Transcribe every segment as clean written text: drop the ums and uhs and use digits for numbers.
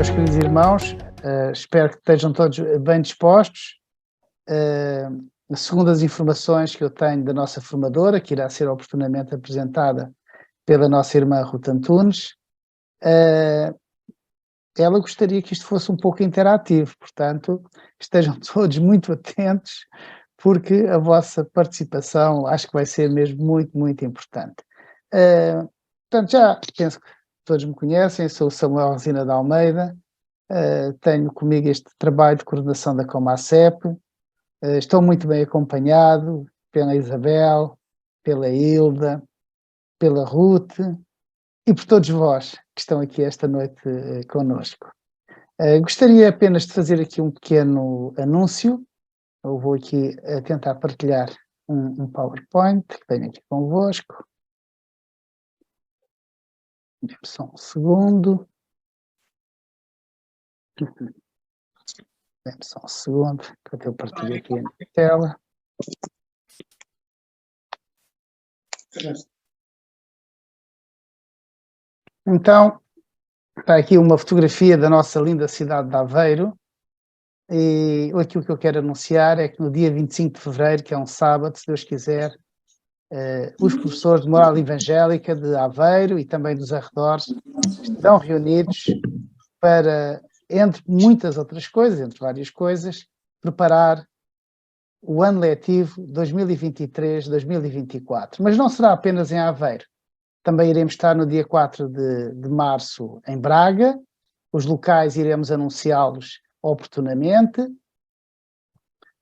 meus queridos irmãos, espero que estejam todos bem dispostos. Segundo as informações que eu tenho da nossa formadora, que irá ser oportunamente apresentada pela nossa irmã Ruth Antunes, ela gostaria que isto fosse um pouco interativo, portanto, estejam todos muito atentos, porque a vossa participação acho que vai ser mesmo muito, muito importante. Portanto, já penso que todos me conhecem, sou o Samuel Resina de Almeida, tenho comigo este trabalho de coordenação da Comacep, estou muito bem acompanhado pela Isabel, pela Hilda, pela Ruth e por todos vós que estão aqui esta noite connosco. Gostaria apenas de fazer aqui um pequeno anúncio. Eu vou aqui tentar partilhar um PowerPoint que tenho aqui convosco. Só um segundo. Só um segundo, que eu partilho aqui na tela. Então, está aqui uma fotografia da nossa linda cidade de Aveiro. E aquilo que eu quero anunciar é que no dia 25 de fevereiro, que é um sábado, se Deus quiser, os professores de moral evangélica de Aveiro e também dos arredores estarão reunidos para, entre muitas outras coisas, entre várias coisas, preparar o ano letivo 2023-2024. Mas não será apenas em Aveiro. Também iremos estar no dia 4 de março em Braga. Os locais iremos anunciá-los oportunamente.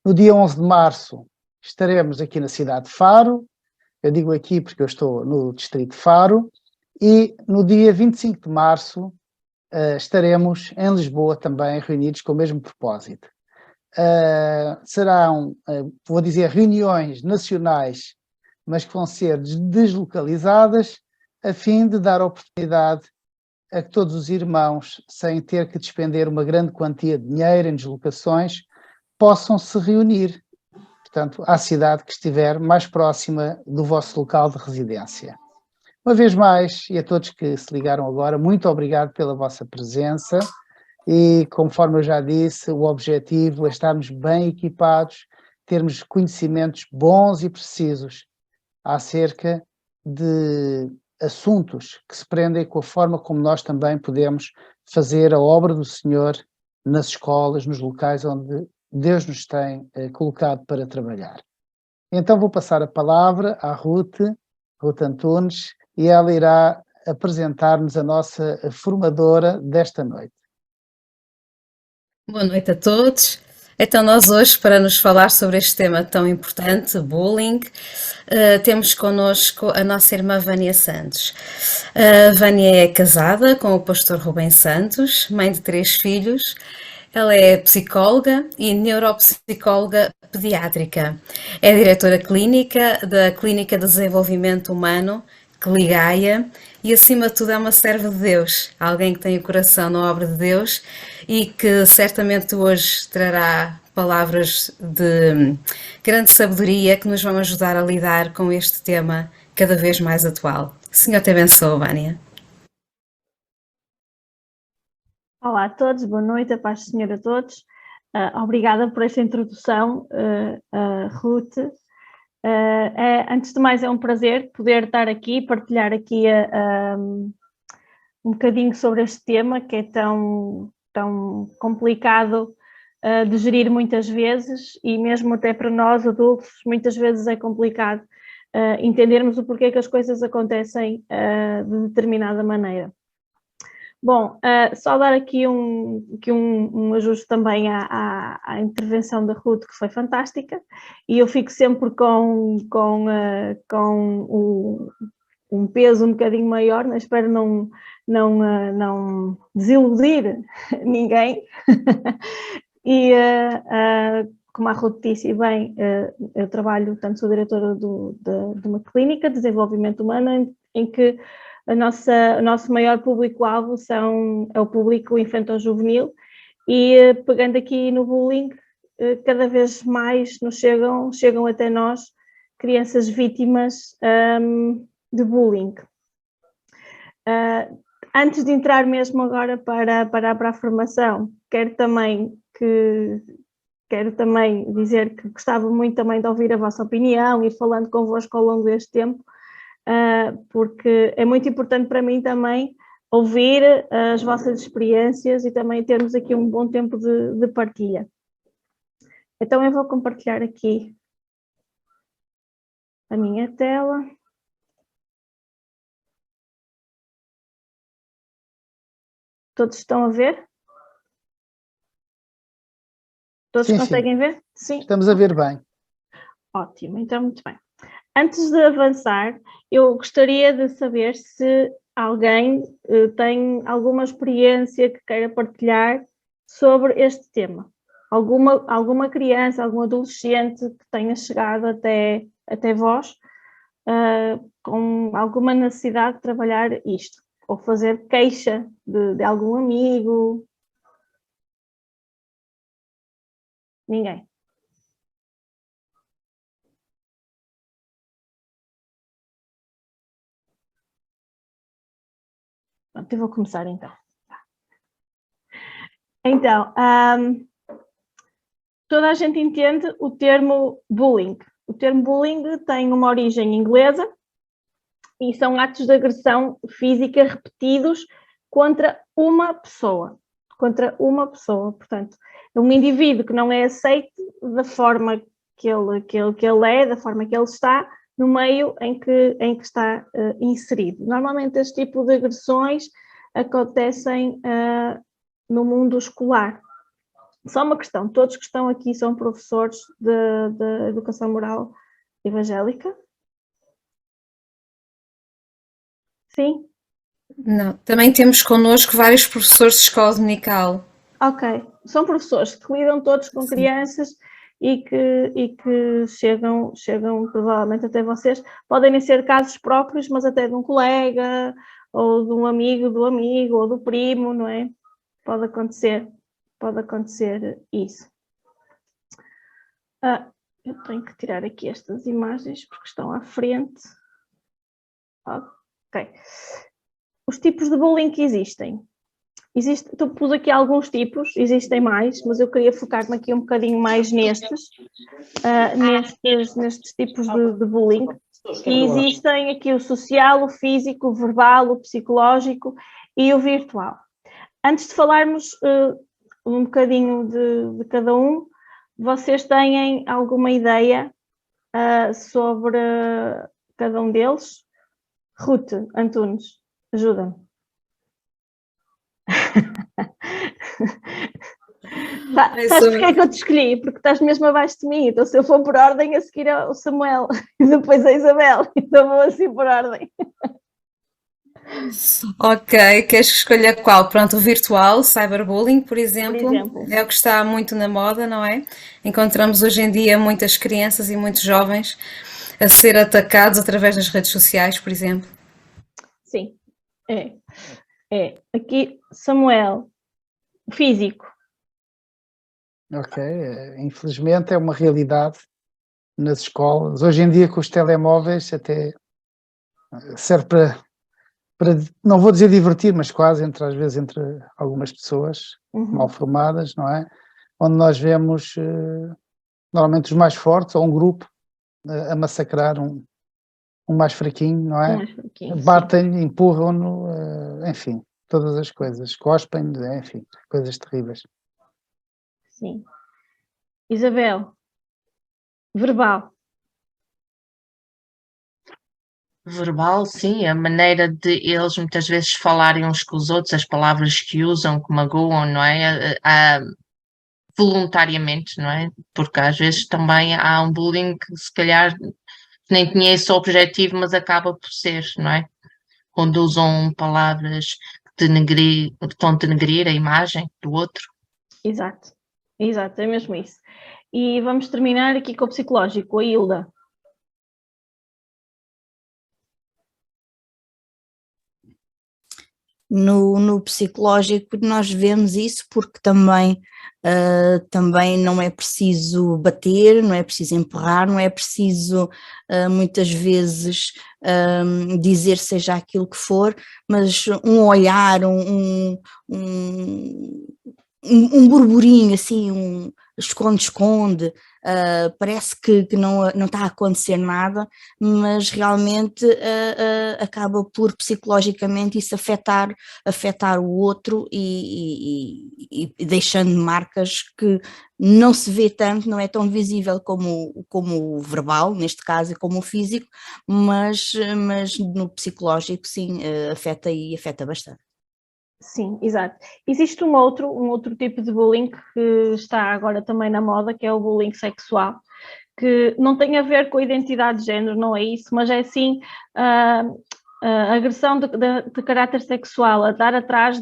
No dia 11 de março estaremos aqui na cidade de Faro. Eu digo aqui porque eu estou no distrito de Faro. E no dia 25 de março estaremos em Lisboa também reunidos com o mesmo propósito. Serão, vou dizer, reuniões nacionais, mas que vão ser deslocalizadas a fim de dar oportunidade a que todos os irmãos, sem ter que despender uma grande quantia de dinheiro em deslocações, possam se reunir, portanto, à cidade que estiver mais próxima do vosso local de residência. Uma vez mais, e a todos que se ligaram agora, muito obrigado pela vossa presença e, conforme eu já disse, o objetivo é estarmos bem equipados, termos conhecimentos bons e precisos acerca de assuntos que se prendem com a forma como nós também podemos fazer a obra do Senhor nas escolas, nos locais onde Deus nos tem colocado para trabalhar. Então vou passar a palavra à Ruth Antunes, e ela irá apresentar-nos a nossa formadora desta noite. Boa noite a todos. Então nós hoje, para nos falar sobre este tema tão importante, bullying, temos connosco a nossa irmã Vânia Santos. A Vânia é casada com o pastor Rubem Santos, mãe de 3 filhos. Ela é psicóloga e neuropsicóloga pediátrica. É diretora clínica da Clínica de Desenvolvimento Humano, Cligaia, e acima de tudo é uma serva de Deus, alguém que tem o coração na obra de Deus e que certamente hoje trará palavras de grande sabedoria que nos vão ajudar a lidar com este tema cada vez mais atual. Senhor te abençoe, Vânia. Olá a todos, boa noite, a paz do Senhor a todos. Obrigada por esta introdução, Ruth. Antes de mais, é um prazer poder estar aqui e partilhar aqui um bocadinho sobre este tema que é tão complicado de gerir muitas vezes, e mesmo até para nós adultos muitas vezes é complicado entendermos o porquê que as coisas acontecem de determinada maneira. Bom, só dar aqui um ajuste também à intervenção da Ruth, que foi fantástica, e eu fico sempre com um peso um bocadinho maior, né? Espero não desiludir ninguém. E como a Ruth disse bem, eu trabalho, portanto, sou diretora de uma clínica de desenvolvimento humano em que o nosso maior público-alvo é o público infantil-juvenil, e pegando aqui no bullying, cada vez mais nos chegam até nós crianças vítimas de bullying. Antes de entrar mesmo agora para a formação, quero também dizer que gostava muito também de ouvir a vossa opinião e falando convosco ao longo deste tempo, porque é muito importante para mim também ouvir as vossas experiências e também termos aqui um bom tempo de partilha. Então eu vou compartilhar aqui a minha tela. Todos estão a ver? Todos Sim, conseguem sim. ver? Sim. Estamos a ver bem. Ótimo, então muito bem. Antes de avançar, eu gostaria de saber se alguém tem alguma experiência que queira partilhar sobre este tema. Alguma criança, algum adolescente que tenha chegado até vós com alguma necessidade de trabalhar isto, ou fazer queixa de algum amigo. Ninguém. Pronto, eu vou começar então. Então, toda a gente entende o termo bullying. O termo bullying tem uma origem inglesa e são atos de agressão física repetidos contra uma pessoa. Contra uma pessoa, portanto, é um indivíduo que não é aceito da forma que ele é, da forma que ele está, no meio em que está inserido. Normalmente este tipo de agressões acontecem no mundo escolar. Só uma questão, todos que estão aqui são professores de educação moral evangélica? Sim? Não, também temos connosco vários professores de escola dominical. Ok, são professores que lidam todos com crianças e que chegam provavelmente até vocês. Podem ser casos próprios, mas até de um colega, ou de um amigo do amigo, ou do primo, não é? Pode acontecer isso. Eu tenho que tirar aqui estas imagens porque estão à frente. Ok. Os tipos de bullying que existem. Eu pus aqui alguns tipos, existem mais, mas eu queria focar-me aqui um bocadinho mais nestes tipos de bullying. E existem aqui o social, o físico, o verbal, o psicológico e o virtual. Antes de falarmos um bocadinho de cada um, vocês têm alguma ideia sobre cada um deles? Ruth Antunes, ajuda-me. Sabes porque é que eu te escolhi? Porque estás mesmo abaixo de mim, então se eu for por ordem, a seguir é o Samuel e depois a Isabel, então vou assim por ordem. Ok, queres que escolha qual? Pronto, o virtual, cyberbullying, por exemplo, é o que está muito na moda, não é? Encontramos hoje em dia muitas crianças e muitos jovens a ser atacados através das redes sociais, por exemplo. Sim, Aqui, Samuel, físico. Ok, infelizmente é uma realidade nas escolas. Hoje em dia com os telemóveis até serve para não vou dizer divertir, mas quase às vezes entre algumas pessoas mal formadas, não é? Onde nós vemos normalmente os mais fortes ou um grupo a massacrar um mais fraquinho, não é? Batem-lhe, empurram-no, enfim, todas as coisas, cospem-lhe, enfim, coisas terríveis. Sim. Isabel, verbal. Verbal, sim, a maneira de eles muitas vezes falarem uns com os outros, as palavras que usam, que magoam, não é? Voluntariamente, não é? Porque às vezes também há um bullying que se calhar nem tinha esse objetivo, mas acaba por ser, não é? Quando usam palavras que estão a denegrir a imagem do outro. Exato, é mesmo isso. E vamos terminar aqui com o psicológico, a Hilda. No psicológico nós vemos isso porque também não é preciso bater, não é preciso empurrar, não é preciso muitas vezes dizer seja aquilo que for, mas um olhar, um burburinho assim, esconde, parece que não está a acontecer nada, mas realmente acaba por psicologicamente isso afetar o outro e deixando marcas que não se vê tanto, não é tão visível como o verbal, neste caso, como o físico, mas no psicológico sim, afeta bastante. Sim, exato. Existe um outro tipo de bullying que está agora também na moda, que é o bullying sexual, que não tem a ver com a identidade de género, não é isso, mas é sim a agressão de caráter sexual, a dar atrás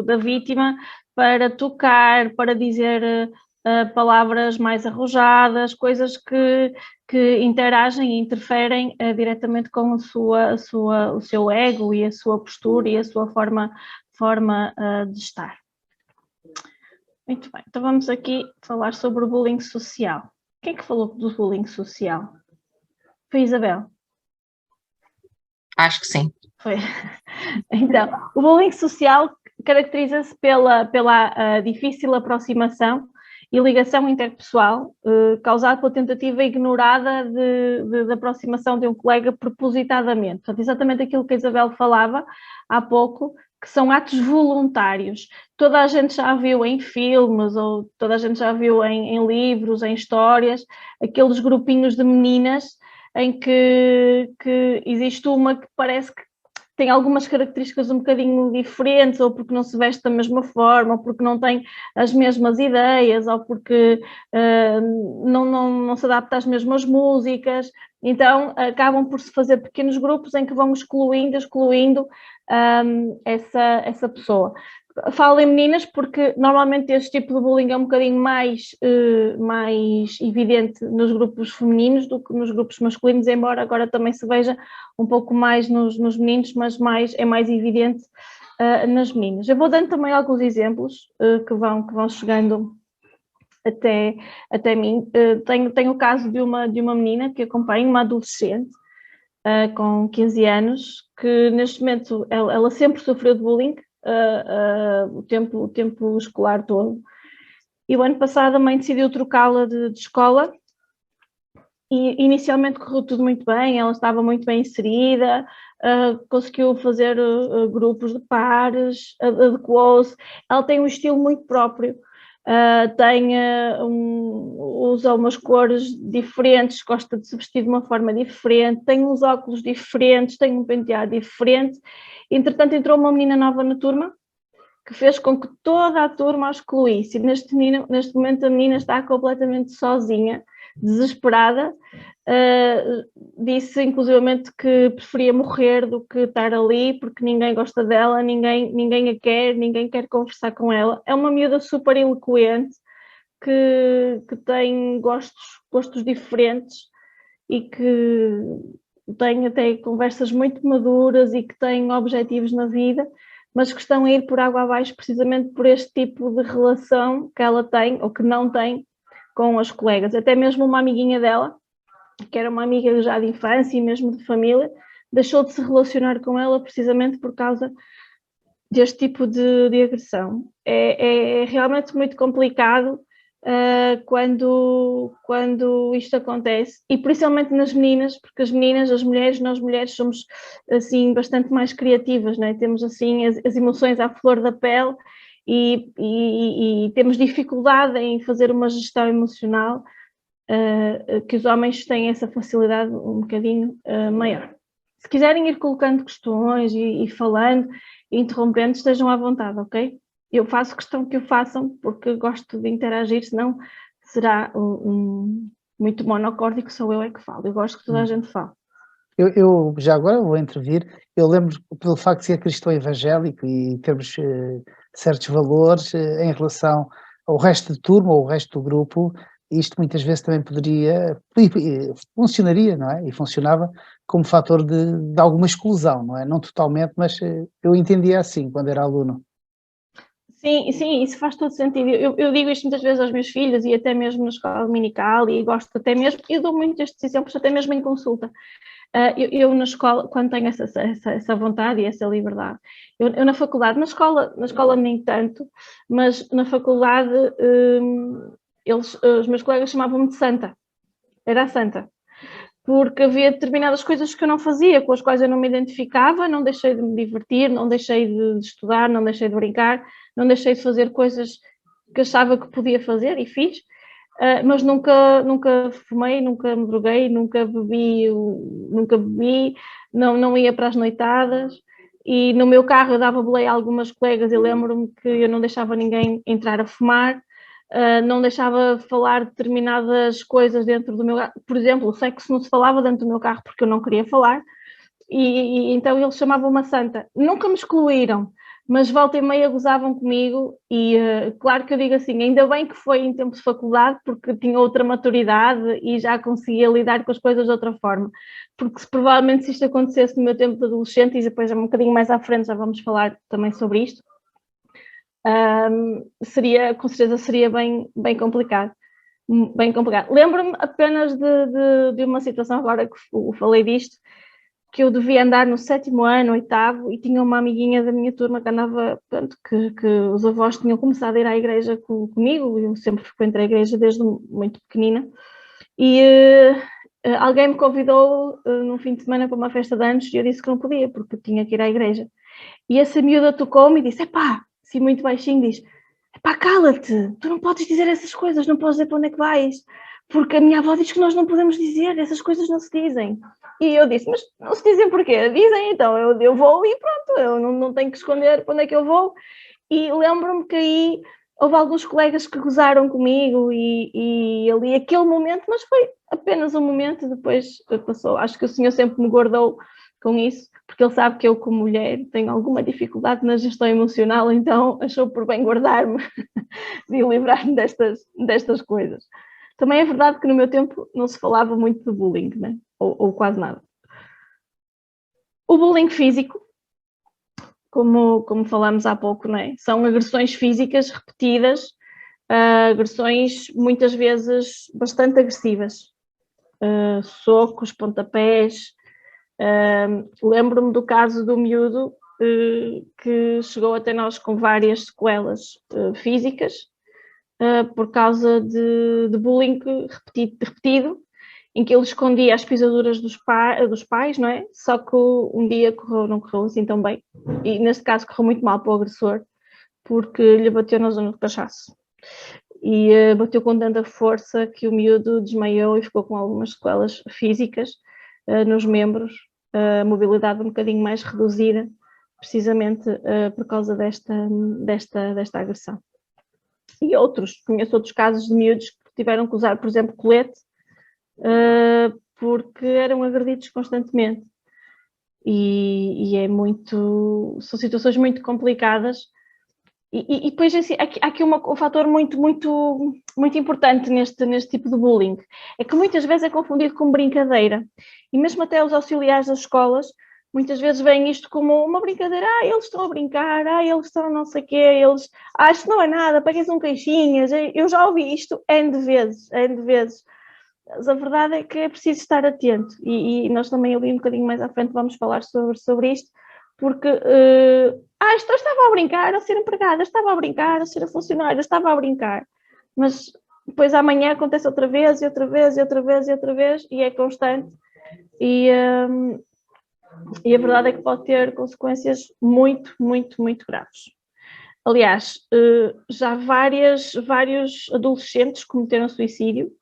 da vítima para tocar, para dizer palavras mais arrojadas, coisas que interagem e interferem diretamente com o seu ego e a sua postura e a sua forma de estar. Muito bem, então vamos aqui falar sobre o bullying social. Quem é que falou do bullying social? Foi Isabel? Acho que sim. Foi. Então, o bullying social caracteriza-se pela difícil aproximação e ligação interpessoal causada pela tentativa ignorada de aproximação de um colega propositadamente. Portanto, exatamente aquilo que a Isabel falava há pouco, que são atos voluntários. Toda a gente já viu em filmes ou toda a gente já viu em livros, em histórias, aqueles grupinhos de meninas em que existe uma que parece que tem algumas características um bocadinho diferentes, ou porque não se veste da mesma forma, ou porque não tem as mesmas ideias, ou porque não se adapta às mesmas músicas. Então, acabam por se fazer pequenos grupos em que vão excluindo essa pessoa. Falo em meninas porque normalmente este tipo de bullying é um bocadinho mais evidente nos grupos femininos do que nos grupos masculinos, embora agora também se veja um pouco mais nos meninos, mas é mais evidente nas meninas. Eu vou dando também alguns exemplos que vão chegando até mim. Tenho o caso de uma menina que acompanho, uma adolescente, com 15 anos, que neste momento ela sempre sofreu de bullying, o tempo escolar todo, e o ano passado a mãe decidiu trocá-la de escola e inicialmente correu tudo muito bem, ela estava muito bem inserida, conseguiu fazer grupos de pares, adequou-se, ela tem um estilo muito próprio, usa umas cores diferentes, gosta de se vestir de uma forma diferente, tem uns óculos diferentes, tem um penteado diferente. Entretanto, entrou uma menina nova na turma que fez com que toda a turma a excluísse. Neste momento a menina está completamente sozinha, desesperada, disse inclusivamente que preferia morrer do que estar ali, porque ninguém gosta dela, ninguém a quer, ninguém quer conversar com ela. É uma miúda super eloquente, que tem gostos diferentes e que tem até conversas muito maduras e que tem objetivos na vida, mas que estão a ir por água abaixo precisamente por este tipo de relação que ela tem ou que não tem com as colegas. Até mesmo uma amiguinha dela, que era uma amiga já de infância e mesmo de família, deixou de se relacionar com ela precisamente por causa deste tipo de agressão. É realmente muito complicado quando isto acontece, e principalmente nas meninas, porque nós mulheres somos assim bastante mais criativas, não é? Temos assim as emoções à flor da pele e temos dificuldade em fazer uma gestão emocional, que os homens têm essa facilidade um bocadinho maior. Se quiserem ir colocando questões e falando e interrompendo, estejam à vontade, ok? Eu faço questão que o façam porque gosto de interagir, senão será muito monocórdico, sou eu é que falo. Eu gosto que toda a gente fale. Eu já agora vou intervir. Eu lembro, pelo facto de ser cristão evangélico e termos certos valores em relação ao resto de turma ou ao resto do grupo, isto muitas vezes também funcionaria, não é? E funcionava como fator de alguma exclusão, não é? Não totalmente, mas eu entendia assim quando era aluno. Sim, sim, isso faz todo sentido. Eu digo isto muitas vezes aos meus filhos e até mesmo na escola dominical e gosto até mesmo, eu dou muito estes exemplos até mesmo em consulta. Eu na escola, quando tenho essa vontade e essa liberdade, eu na faculdade, na escola nem tanto, mas na faculdade os meus colegas chamavam-me de Santa, era a Santa, porque havia determinadas coisas que eu não fazia, com as quais eu não me identificava, não deixei de me divertir, não deixei de estudar, não deixei de brincar, não deixei de fazer coisas que achava que podia fazer e fiz, mas nunca fumei, nunca me droguei, nunca bebi, não ia para as noitadas e no meu carro eu dava boleia a algumas colegas e lembro-me que eu não deixava ninguém entrar a fumar, não deixava falar determinadas coisas dentro do meu carro, por exemplo, o sexo não se falava dentro do meu carro porque eu não queria falar e então eles chamavam-me a Santa, nunca me excluíram, mas volta e meia gozavam comigo e claro que eu digo assim, ainda bem que foi em tempo de faculdade porque tinha outra maturidade e já conseguia lidar com as coisas de outra forma, porque provavelmente se isto acontecesse no meu tempo de adolescente e depois um bocadinho mais à frente já vamos falar também sobre isto, com certeza seria bem complicado. Bem complicado. Lembro-me apenas de uma situação agora que falei disto, que eu devia andar no 7º ano, 8º, e tinha uma amiguinha da minha turma que andava, portanto, que os avós tinham começado a ir à igreja comigo, eu sempre frequento a igreja desde muito pequenina, e alguém me convidou num fim de semana para uma festa de anos e eu disse que não podia, porque tinha que ir à igreja. E essa miúda tocou-me e disse, epá, assim muito baixinho, diz, epá, cala-te, tu não podes dizer essas coisas, não podes dizer para onde é que vais, porque a minha avó diz que nós não podemos dizer, essas coisas não se dizem. E eu disse, mas não se dizem porquê? Dizem, então, eu vou e pronto, eu não tenho que esconder para onde é que eu vou. E lembro-me que aí houve alguns colegas que gozaram comigo e ali aquele momento, mas foi apenas um momento, depois passou. Acho que o senhor sempre me guardou com isso, porque ele sabe que eu, como mulher, tenho alguma dificuldade na gestão emocional, então achou por bem guardar-me de livrar-me destas coisas. Também é verdade que no meu tempo não se falava muito de bullying, né? Ou quase nada. O bullying físico, como falamos há pouco, não é? São agressões físicas repetidas, agressões muitas vezes bastante agressivas, socos, pontapés. Lembro-me do caso do miúdo que chegou até nós com várias sequelas físicas por causa de bullying repetido, em que ele escondia as pisaduras dos pais, não é? Só que um dia não correu assim tão bem, e neste caso correu muito mal para o agressor, porque lhe bateu na zona do cachaço. E bateu com tanta força que o miúdo desmaiou e ficou com algumas sequelas físicas nos membros, a mobilidade um bocadinho mais reduzida, precisamente por causa desta agressão. E conheço outros casos de miúdos que tiveram que usar, por exemplo, colete, porque eram agredidos constantemente. E são situações muito complicadas. E depois assim, há aqui um fator muito importante neste tipo de bullying, é que muitas vezes é confundido com brincadeira, e mesmo até os auxiliares das escolas muitas vezes veem isto como uma brincadeira, eles estão a brincar, eles estão não sei o quê, isto não é nada, paguem um queixinhas, eu já ouvi isto N de vezes, mas a verdade é que é preciso estar atento, e nós também ali um bocadinho mais à frente vamos falar sobre isto, porque estava a brincar a ser empregada, estava a brincar a ser a funcionária, estava a brincar, mas depois amanhã acontece outra vez, e outra vez, e outra vez, e outra vez, e é constante, e a verdade é que pode ter consequências muito graves. Aliás, já vários adolescentes cometeram suicídio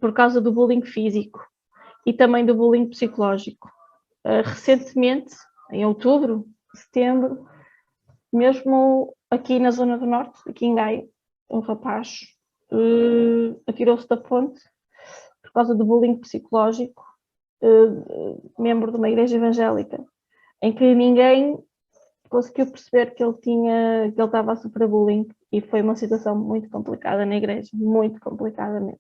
por causa do bullying físico e também do bullying psicológico. Recentemente, em outubro, setembro, mesmo aqui na zona do norte, aqui em Gaia, um rapaz atirou-se da ponte por causa do bullying psicológico, membro de uma igreja evangélica, em que ninguém conseguiu perceber que ele estava a sofrer bullying e foi uma situação muito complicada na igreja, muito complicada mesmo.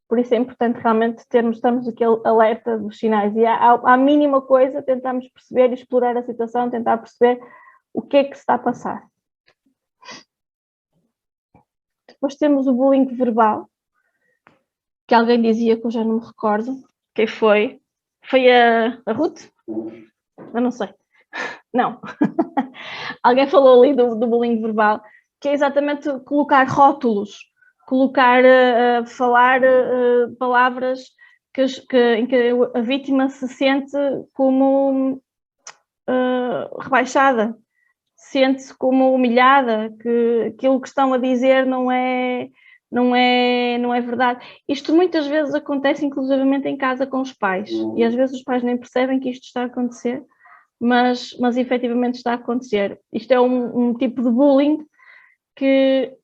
Por isso é importante realmente estamos aquele alerta dos sinais e à mínima coisa tentamos perceber e explorar a situação, tentar perceber o que é que se está a passar. Depois temos o bullying verbal, que alguém dizia que eu já não me recordo. Quem foi? Foi a Ruth? Eu não sei. Não. Alguém falou ali do bullying verbal, que é exatamente colocar rótulos, falar palavras em que a vítima se sente como rebaixada, sente-se como humilhada, que aquilo que estão a dizer não é verdade. Isto muitas vezes acontece inclusivamente em casa com os pais, e às vezes os pais nem percebem que isto está a acontecer, mas efetivamente está a acontecer. Isto é um tipo de bullying que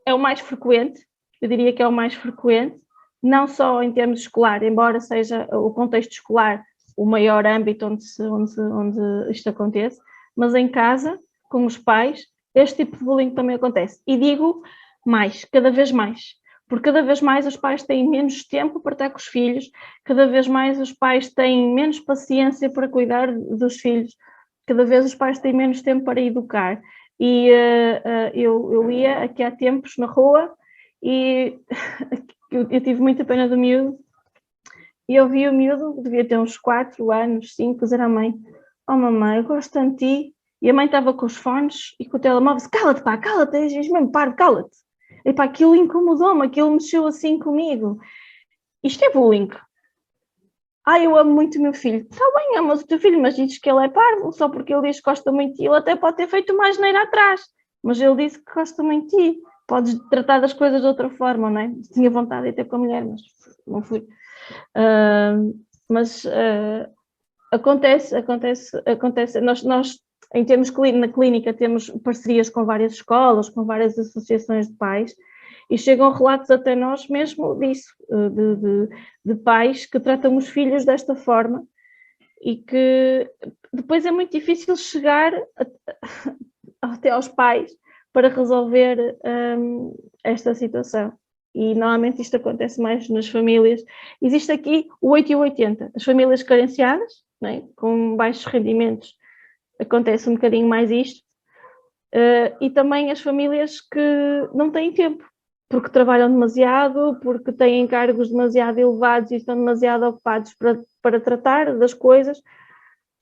é o mais frequente, eu diria que é o mais frequente, não só em termos escolar, embora seja o contexto escolar o maior âmbito onde isto acontece, mas em casa, com os pais, este tipo de bullying também acontece. E digo mais, cada vez mais, porque cada vez mais os pais têm menos tempo para estar com os filhos, cada vez mais os pais têm menos paciência para cuidar dos filhos, cada vez os pais têm menos tempo para educar. E eu ia aqui há tempos na rua e eu tive muita pena do miúdo, e eu vi o miúdo, devia ter uns 4 anos, 5, dizer à mãe: "Oh mamãe, eu gosto tanto de ti." E a mãe estava com os fones e com o telemóvel, disse: "Cala-te pá, cala-te, és mesmo parvo, cala-te." E pá, aquilo incomodou-me, aquilo mexeu assim comigo. Isto é bullying. Eu amo muito o meu filho. Está bem, amas o teu filho, mas dizes que ele é parvo, só porque ele diz que gosta muito de ti. Ele até pode ter feito uma asneira atrás, mas ele disse que gosta muito de ti. Podes tratar das coisas de outra forma, não é? Tinha vontade de ir ter com a mulher, mas não fui. Acontece. Nós em termos na clínica, temos parcerias com várias escolas, com várias associações de pais, e chegam relatos até nós mesmo disso, de pais que tratam os filhos desta forma, e que depois é muito difícil chegar até aos pais para resolver esta situação. E normalmente isto acontece mais nas famílias. Existe aqui o 8 e o 80. As famílias carenciadas, não é? Com baixos rendimentos, acontece um bocadinho mais isto. E também as famílias que não têm tempo, porque trabalham demasiado, porque têm encargos demasiado elevados e estão demasiado ocupados para tratar das coisas.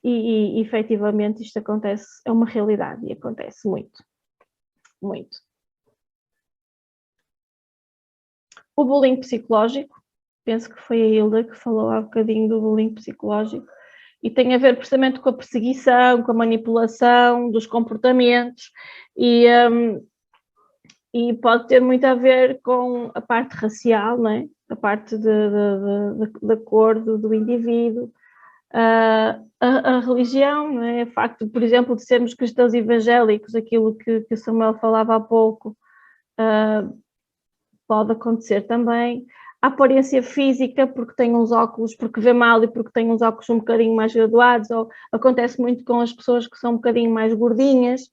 E efetivamente isto acontece, é uma realidade e acontece muito. Muito. O bullying psicológico, penso que foi a Hilda que falou há bocadinho do bullying psicológico, e tem a ver precisamente com a perseguição, com a manipulação dos comportamentos, e pode ter muito a ver com a parte racial, não é? A parte da cor do indivíduo, a religião, não é? O facto, por exemplo, de sermos cristãos evangélicos, aquilo que o Samuel falava há pouco, pode acontecer também. A aparência física, porque tem uns óculos, porque vê mal e porque tem uns óculos um bocadinho mais graduados, ou acontece muito com as pessoas que são um bocadinho mais gordinhas.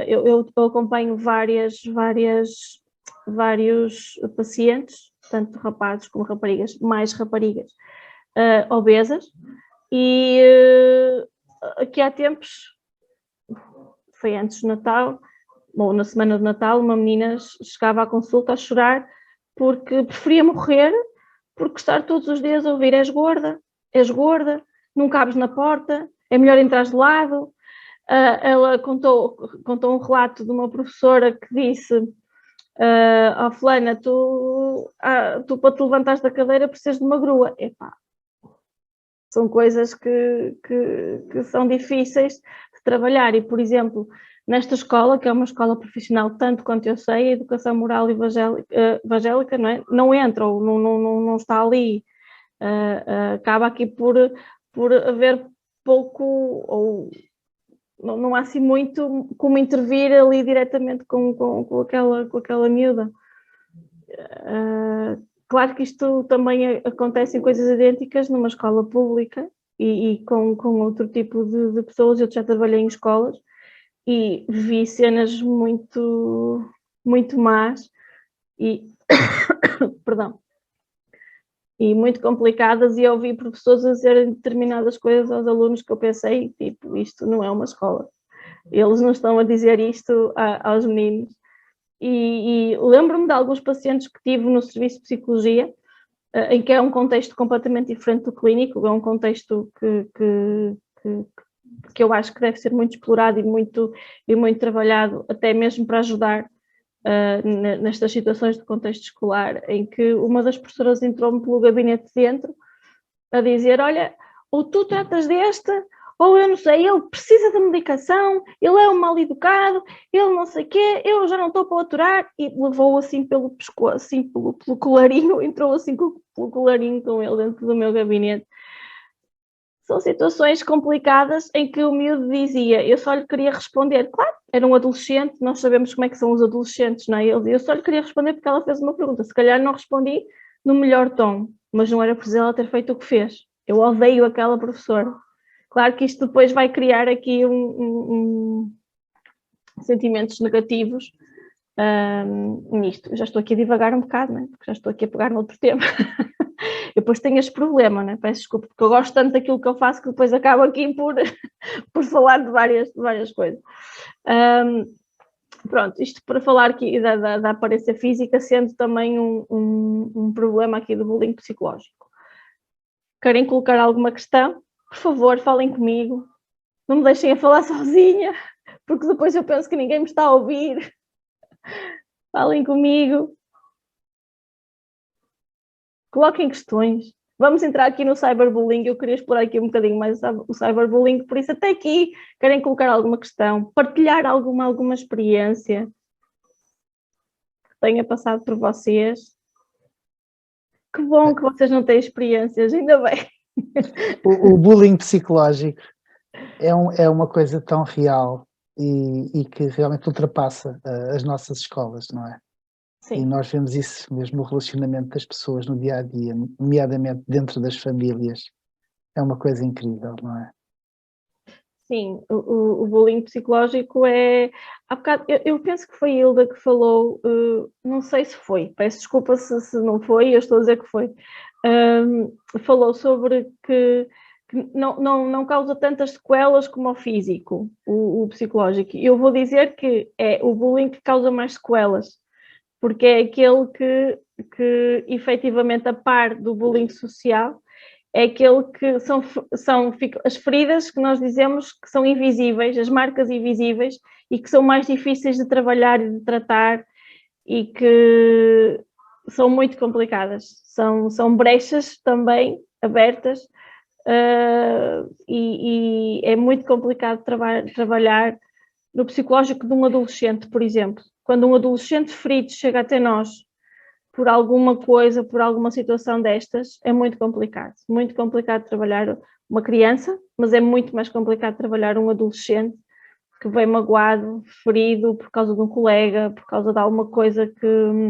Eu acompanho vários pacientes, tanto rapazes como raparigas, mais raparigas, obesas, e aqui há tempos, foi antes do Natal, ou na semana de Natal, uma menina chegava à consulta a chorar porque preferia morrer, porque estar todos os dias a ouvir: és gorda, não cabes na porta, é melhor entrar de lado. Ela contou um relato de uma professora que disse: fulana, tu para te levantares da cadeira precisas de uma grua. Epá, são coisas que são difíceis de trabalhar. E, por exemplo, nesta escola, que é uma escola profissional, tanto quanto eu sei, a educação moral evangélica não é? Não entra, ou não está ali. Acaba aqui por haver pouco, ou não há assim muito como intervir ali diretamente com aquela miúda. Claro que isto também acontece em coisas idênticas numa escola pública e com outro tipo de pessoas. Eu já trabalhei em escolas e vi cenas muito, muito más e, perdão, e muito complicadas, e eu ouvi professores a dizer determinadas coisas aos alunos que eu pensei, tipo, isto não é uma escola. Eles não estão a dizer isto aos meninos. E lembro-me de alguns pacientes que tive no serviço de psicologia, em que é um contexto completamente diferente do clínico, é um contexto que eu acho que deve ser muito explorado e muito trabalhado, até mesmo para ajudar nestas situações de contexto escolar, em que uma das professoras entrou-me pelo gabinete de dentro a dizer, olha, ou tu tratas deste, ou eu não sei, ele precisa de medicação, ele é um mal educado, ele não sei o quê, eu já não estou para aturar, e levou assim pelo pescoço, assim pelo colarinho, entrou assim pelo colarinho com ele dentro do meu gabinete. São situações complicadas em que o miúdo dizia, eu só lhe queria responder, claro, era um adolescente, nós sabemos como é que são os adolescentes, não é? Eu só lhe queria responder porque ela fez uma pergunta, se calhar não respondi no melhor tom, mas não era preciso ela ter feito o que fez. Eu odeio aquela professora. Claro que isto depois vai criar aqui sentimentos negativos nisto. Eu já estou aqui a divagar um bocado, né? Porque já estou aqui a pegar noutro tema. Eu depois tenho este problema, né? Peço desculpa, porque eu gosto tanto daquilo que eu faço que depois acabo aqui por falar de várias coisas. Pronto, isto para falar aqui da aparência física, sendo também um problema aqui do bullying psicológico. Querem colocar alguma questão? Por favor, falem comigo. Não me deixem a falar sozinha, porque depois eu penso que ninguém me está a ouvir. Falem comigo. Coloquem questões. Vamos entrar aqui no cyberbullying. Eu queria explorar aqui um bocadinho mais o cyberbullying, por isso até aqui querem colocar alguma questão, partilhar alguma experiência que tenha passado por vocês. Que bom que vocês não têm experiências, ainda bem. O bullying psicológico é uma coisa tão real e que realmente ultrapassa as nossas escolas, não é? Sim. E nós vemos isso mesmo no relacionamento das pessoas no dia a dia, nomeadamente dentro das famílias. É uma coisa incrível, não é? Sim, o bullying psicológico é... Há bocado, eu penso que foi a Hilda que falou, não sei se foi, peço desculpa se não foi, eu estou a dizer que foi. Falou sobre que não causa tantas sequelas como o físico, o psicológico. Eu vou dizer que é o bullying que causa mais sequelas, porque é aquele que efetivamente, a par do bullying social, é aquele que são as feridas que nós dizemos que são invisíveis, as marcas invisíveis, e que são mais difíceis de trabalhar e de tratar e que são muito complicadas. São brechas também abertas e é muito complicado trabalhar no psicológico de um adolescente, por exemplo. Quando um adolescente ferido chega até nós por alguma coisa, por alguma situação destas, é muito complicado. Muito complicado trabalhar uma criança, mas é muito mais complicado trabalhar um adolescente que vem magoado, ferido por causa de um colega, por causa de alguma coisa que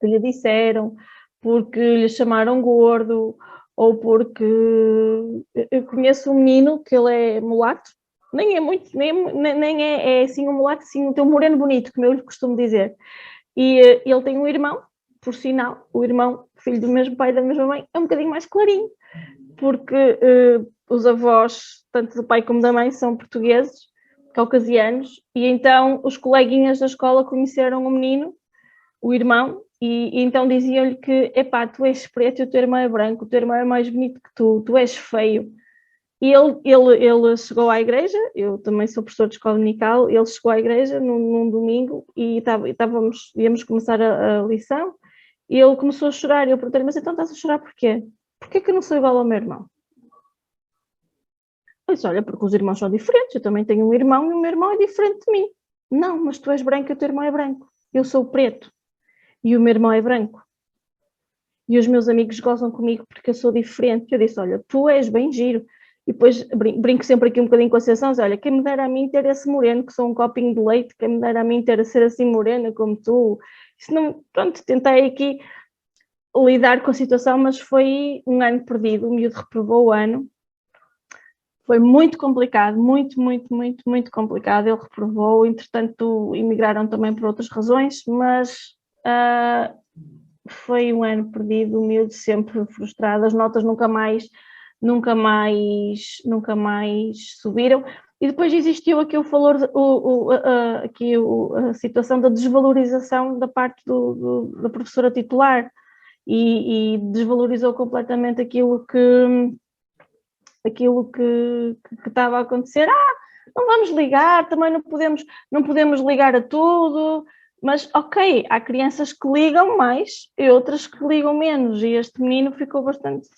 lhe disseram, porque lhe chamaram gordo, ou porque... Eu conheço um menino que ele é mulato, nem é muito, nem é assim um mulato, assim um teu moreno bonito, como eu lhe costumo dizer. E ele tem um irmão, por sinal, o irmão, filho do mesmo pai e da mesma mãe, é um bocadinho mais clarinho, porque os avós, tanto do pai como da mãe, são portugueses, caucasianos, e então os coleguinhas da escola conheceram o menino, o irmão, e então diziam-lhe que, epá, tu és preto e o teu irmão é branco, o teu irmão é mais bonito que tu és feio. E ele chegou à igreja, eu também sou professor de escola dominical, ele chegou à igreja num domingo e íamos começar a lição, e ele começou a chorar, e eu perguntei-lhe, mas então estás a chorar porquê? Porquê que eu não sou igual ao meu irmão? Eu disse, olha, porque os irmãos são diferentes, eu também tenho um irmão e o meu irmão é diferente de mim. Não, mas tu és branco e o teu irmão é branco. Eu sou preto e o meu irmão é branco. E os meus amigos gozam comigo porque eu sou diferente. Eu disse, olha, tu és bem giro. E depois brinco sempre aqui um bocadinho com a sensação, olha, quem me dera a mim ter esse moreno, que sou um copinho de leite, quem me dera a mim ser assim morena como tu. Isso não, pronto, tentei aqui lidar com a situação, mas foi um ano perdido, o miúdo reprovou o ano. Foi muito complicado, muito, muito, muito, muito complicado. Ele reprovou, entretanto emigraram também por outras razões, mas foi um ano perdido, humilde, sempre frustrado, as notas nunca mais subiram. E depois existiu aqui a situação da desvalorização da parte da professora titular e desvalorizou completamente aquilo que estava a acontecer. Não vamos ligar, também não podemos ligar a tudo, mas ok, há crianças que ligam mais e outras que ligam menos, e este menino ficou bastante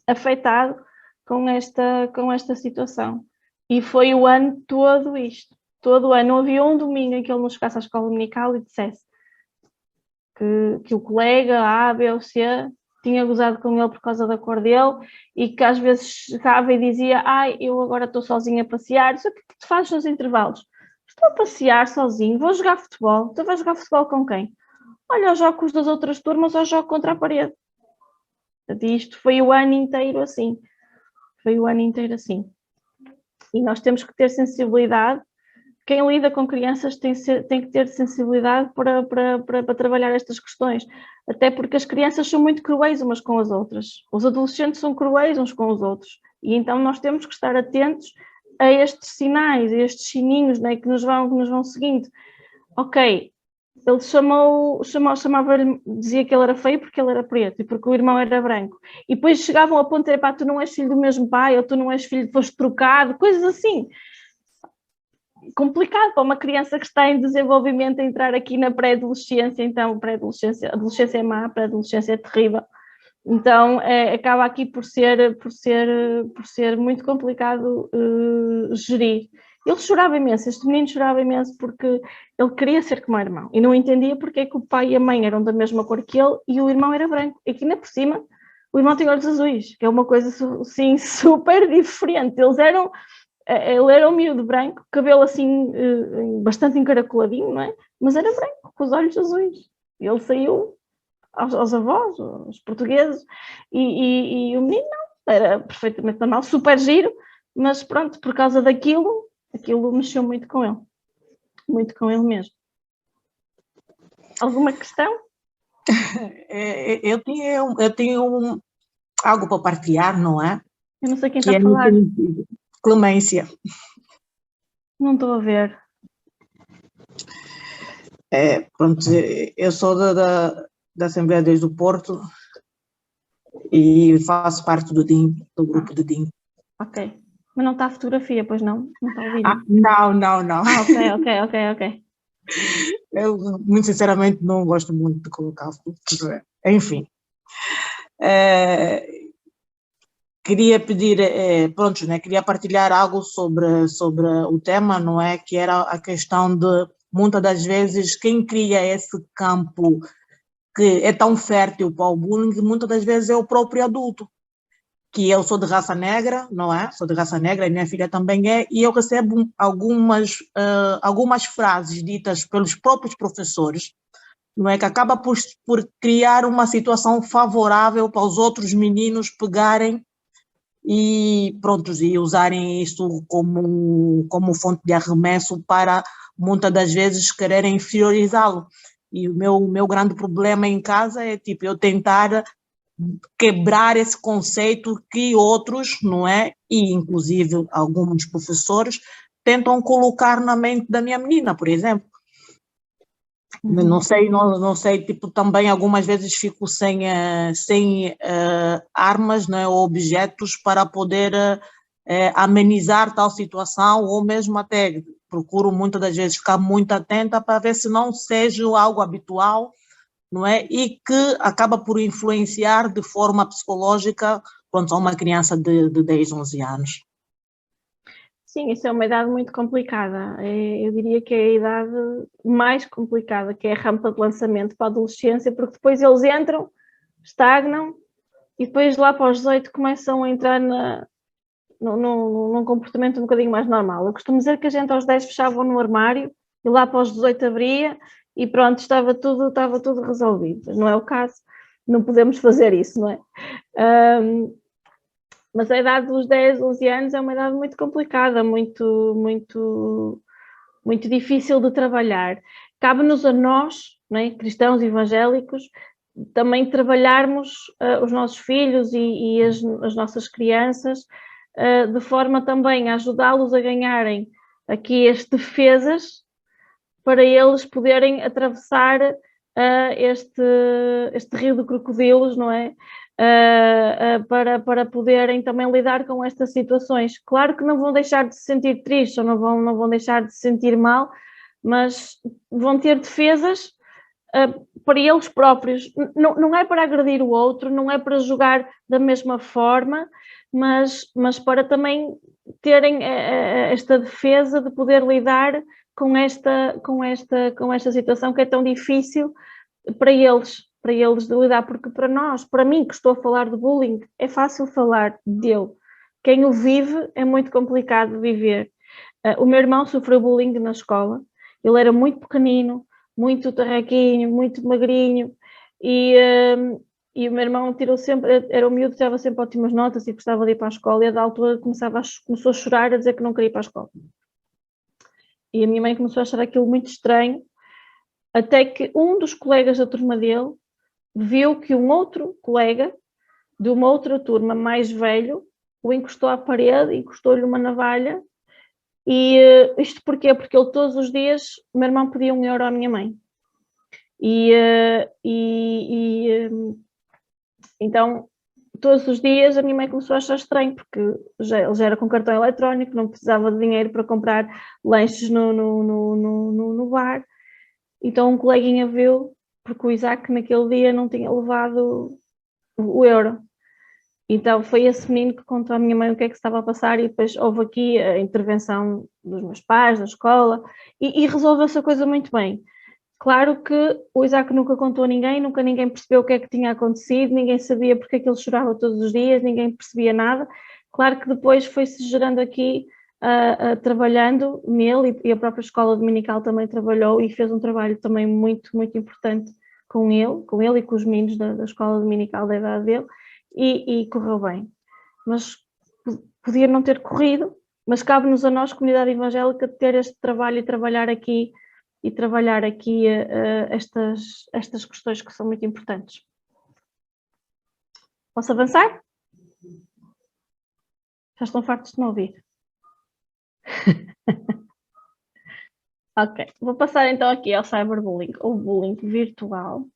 afetado com esta situação. E foi o ano todo isto, todo o ano. Não havia um domingo em que ele não chegasse à escola dominical e dissesse que o colega A, B ou C tinha gozado com ele por causa da cor dele e que às vezes chegava e dizia: eu agora estou sozinha a passear. Isso é o que tu fazes nos intervalos? Estou a passear sozinho, vou jogar futebol. Tu vais jogar futebol com quem? Olha, eu jogo com os das outras turmas ou jogo contra a parede. Isto foi o ano inteiro assim. Foi o ano inteiro assim. E nós temos que ter sensibilidade. Quem lida com crianças tem que ter sensibilidade para trabalhar estas questões, até porque as crianças são muito cruéis umas com as outras, os adolescentes são cruéis uns com os outros, e então nós temos que estar atentos a estes sinais, a estes sininhos, né, que nos vão seguindo. Ok, ele chamava-lhe, dizia que ele era feio porque ele era preto e porque o irmão era branco, e depois chegavam a ponto de: tu não és filho do mesmo pai, ou tu não és filho, foste trocado, coisas assim. Complicado para uma criança que está em desenvolvimento entrar aqui na pré-adolescência. Então, a adolescência é má, a pré-adolescência é terrível. Então, acaba aqui por ser muito complicado gerir. Ele chorava imenso, este menino chorava imenso porque ele queria ser como o irmão e não entendia porque é que o pai e a mãe eram da mesma cor que ele e o irmão era branco. E aqui, ainda por cima, o irmão tem olhos azuis, que é uma coisa assim super diferente. Ele era um miúdo branco, cabelo assim bastante encaracoladinho, não é? Mas era branco, com os olhos azuis. Ele saiu aos avós, aos portugueses, e o menino não, era perfeitamente normal, super giro, mas pronto, por causa aquilo mexeu muito com ele mesmo. Alguma questão? Eu tenho algo para partilhar, não é? Eu não sei quem está a falar. Clemência. Não estou a ver. Pronto, eu sou da Assembleia desde o Porto e faço parte do DIM, do grupo de DIM. Ok. Mas não está a fotografia, pois não? Não está a vídeo? Não. Ok. Eu, muito sinceramente, não gosto muito de colocar foto. Enfim. Queria pedir, queria partilhar algo sobre o tema, não é? Que era a questão de, muitas das vezes, quem cria esse campo que é tão fértil para o bullying, muitas das vezes é o próprio adulto. Que eu sou de raça negra, não é? Sou de raça negra, e minha filha também é, e eu recebo algumas frases ditas pelos próprios professores, não é? Que acaba por criar uma situação favorável para os outros meninos pegarem e usarem isso como fonte de arremesso para, muitas das vezes, quererem inferiorizá-lo. E o meu grande problema em casa é, eu tentar quebrar esse conceito que outros, não é? E, inclusive, alguns professores tentam colocar na mente da minha menina, por exemplo. Não sei, também algumas vezes fico sem armas, né, ou objetos para poder amenizar tal situação, ou mesmo até procuro muitas das vezes ficar muito atenta para ver se não seja algo habitual, não é? E que acaba por influenciar de forma psicológica quando uma criança de 10, 11 anos. Sim, isso é uma idade muito complicada. Eu diria que é a idade mais complicada, que é a rampa de lançamento para a adolescência, porque depois eles entram, estagnam, e depois lá para os 18 começam a entrar num comportamento um bocadinho mais normal. Eu costumo dizer que a gente aos 10 fechavam no armário, e lá para os 18 abria, e pronto, estava tudo resolvido. Não é o caso, não podemos fazer isso, não é? Mas a idade dos 10, 11 anos é uma idade muito complicada, muito difícil de trabalhar. Cabe-nos a nós, né, cristãos evangélicos, também trabalharmos os nossos filhos e as nossas crianças, de forma também a ajudá-los a ganharem aqui as defesas para eles poderem atravessar este rio de crocodilos, não é? Para poderem também lidar com estas situações. Claro que não vão deixar de se sentir tristes ou não vão deixar de se sentir mal, mas vão ter defesas para eles próprios. Não é para agredir o outro, não é para jogar da mesma forma, mas para também terem esta defesa de poder lidar com esta situação que é tão difícil para eles de lidar, porque para mim que estou a falar de bullying, é fácil falar dele. Quem o vive é muito complicado de viver. O meu irmão sofreu bullying na escola, ele era muito pequenino, muito tarraquinho, muito magrinho, e o meu irmão era o miúdo, tirava sempre ótimas notas e gostava de ir para a escola, e a da altura começou a chorar, a dizer que não queria ir para a escola. E a minha mãe começou a achar aquilo muito estranho, até que um dos colegas da turma dele viu que um outro colega de uma outra turma mais velho o encostou à parede, encostou-lhe uma navalha. E isto porquê? Porque ele todos os dias, o meu irmão pedia 1 euro à minha mãe. Então, todos os dias a minha mãe começou a achar estranho, porque ele já era com cartão eletrónico, não precisava de dinheiro para comprar lanches no bar. Então um coleguinha viu, porque o Isaac naquele dia não tinha levado o euro. Então foi esse menino que contou à minha mãe o que é que estava a passar, e depois houve aqui a intervenção dos meus pais, da escola, e resolveu essa coisa muito bem. Claro que o Isaac nunca contou a ninguém, nunca ninguém percebeu o que é que tinha acontecido, ninguém sabia porque é que ele chorava todos os dias, ninguém percebia nada. Claro que depois foi-se gerando aqui, trabalhando nele, e a própria escola dominical também trabalhou e fez um trabalho também muito, muito importante com ele e com os meninos da escola dominical da idade dele, e correu bem. Mas podia não ter corrido, mas cabe-nos a nós, comunidade evangélica, ter este trabalho e trabalhar aqui estas questões que são muito importantes. Posso avançar? Já estão fartos de me ouvir? Ok, vou passar então aqui ao cyberbullying, ou bullying virtual,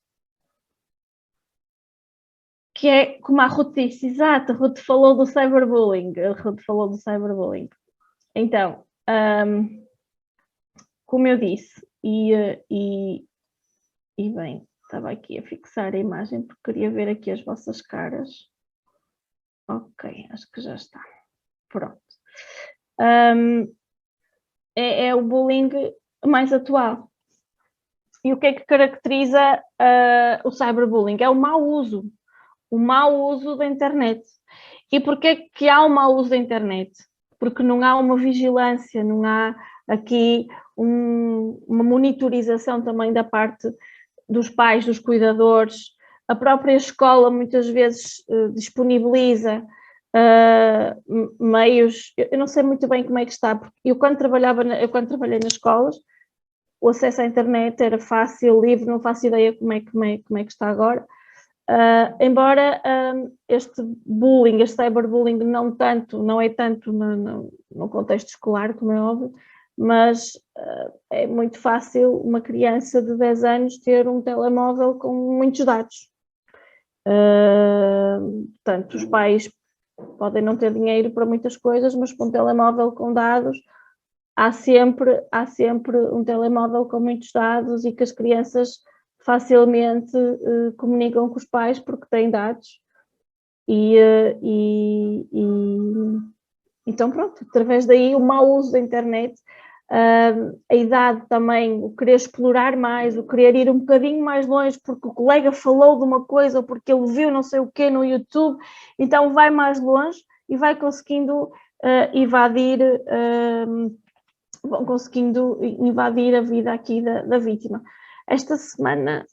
que é como a Ruth disse. Exato, a Ruth falou do cyberbullying. Então, como eu disse, e bem, estava aqui a fixar a imagem porque queria ver aqui as vossas caras. Ok, acho que já está. Pronto. É o bullying mais atual. E o que é que caracteriza o cyberbullying? É o mau uso da internet. E porquê que há o mau uso da internet? Porque não há uma vigilância, não há aqui uma monitorização também da parte dos pais, dos cuidadores. A própria escola muitas vezes disponibiliza meios. Eu não sei muito bem como é que está, porque eu quando trabalhei nas escolas, o acesso à internet era fácil, livre, não faço ideia como é que está agora. Embora este bullying, este cyberbullying não é tanto no contexto escolar, como é óbvio, mas é muito fácil uma criança de 10 anos ter um telemóvel com muitos dados. Portanto, os pais podem não ter dinheiro para muitas coisas, mas para um telemóvel com dados, há sempre um telemóvel com muitos dados, e que as crianças facilmente comunicam com os pais porque têm dados. Então pronto, através daí o mau uso da internet, a idade também, o querer explorar mais, o querer ir um bocadinho mais longe porque o colega falou de uma coisa ou porque ele viu não sei o quê no YouTube, então vai mais longe e vai conseguindo invadir a vida aqui da vítima. Esta semana,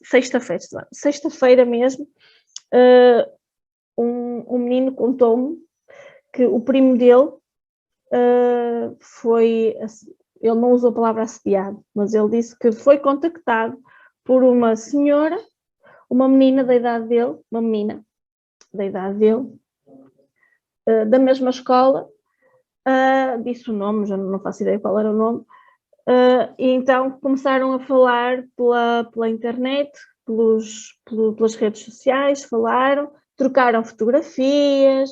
sexta-feira mesmo, um menino contou-me que o primo dele foi, ele não usou a palavra assediado, mas ele disse que foi contactado por uma senhora, uma menina da idade dele, uma menina da idade dele, da mesma escola, disse o nome, já não faço ideia qual era o nome, e então começaram a falar pela internet, pelas redes sociais, falaram, trocaram fotografias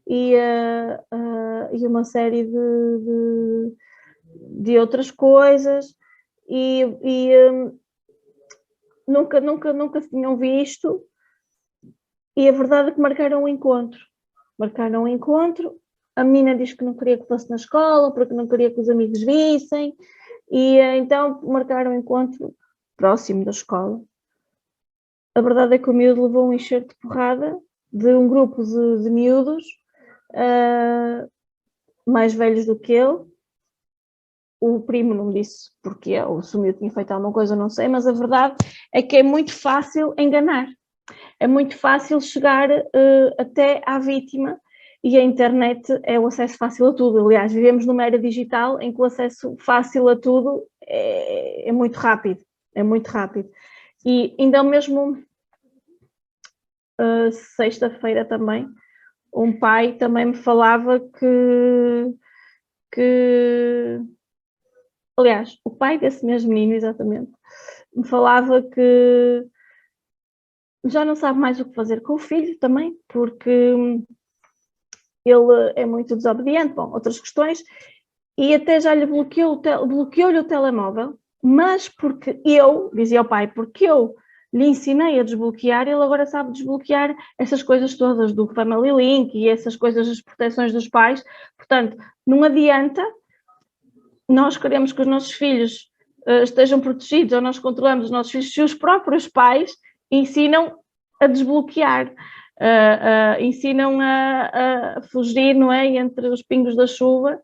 e uma série de outras coisas, e nunca se tinham visto, e a verdade é que marcaram um encontro. A menina diz que não queria que fosse na escola, porque não queria que os amigos vissem, e então marcaram um encontro próximo da escola. A verdade é que o miúdo levou um enxerto de porrada de um grupo de miúdos mais velhos do que ele. O primo não me disse porquê, ou se o miúdo tinha feito alguma coisa, não sei, mas a verdade é que é muito fácil enganar. É muito fácil chegar até à vítima, e a internet é o acesso fácil a tudo. Aliás, vivemos numa era digital em que o acesso fácil a tudo é muito rápido, E ainda mesmo sexta-feira também, um pai também me falava que aliás, o pai desse mesmo menino, exatamente, me falava que já não sabe mais o que fazer com o filho também, porque ele é muito desobediente, bom, outras questões, e até já lhe bloqueou-lhe o telemóvel, mas porque dizia o pai, porque eu lhe ensinei a desbloquear, ele agora sabe desbloquear essas coisas todas do Family Link e essas coisas das proteções dos pais. Portanto, não adianta nós queremos que os nossos filhos estejam protegidos, ou nós controlamos os nossos filhos, se os próprios pais ensinam a desbloquear, ensinam a fugir, não é, entre os pingos da chuva,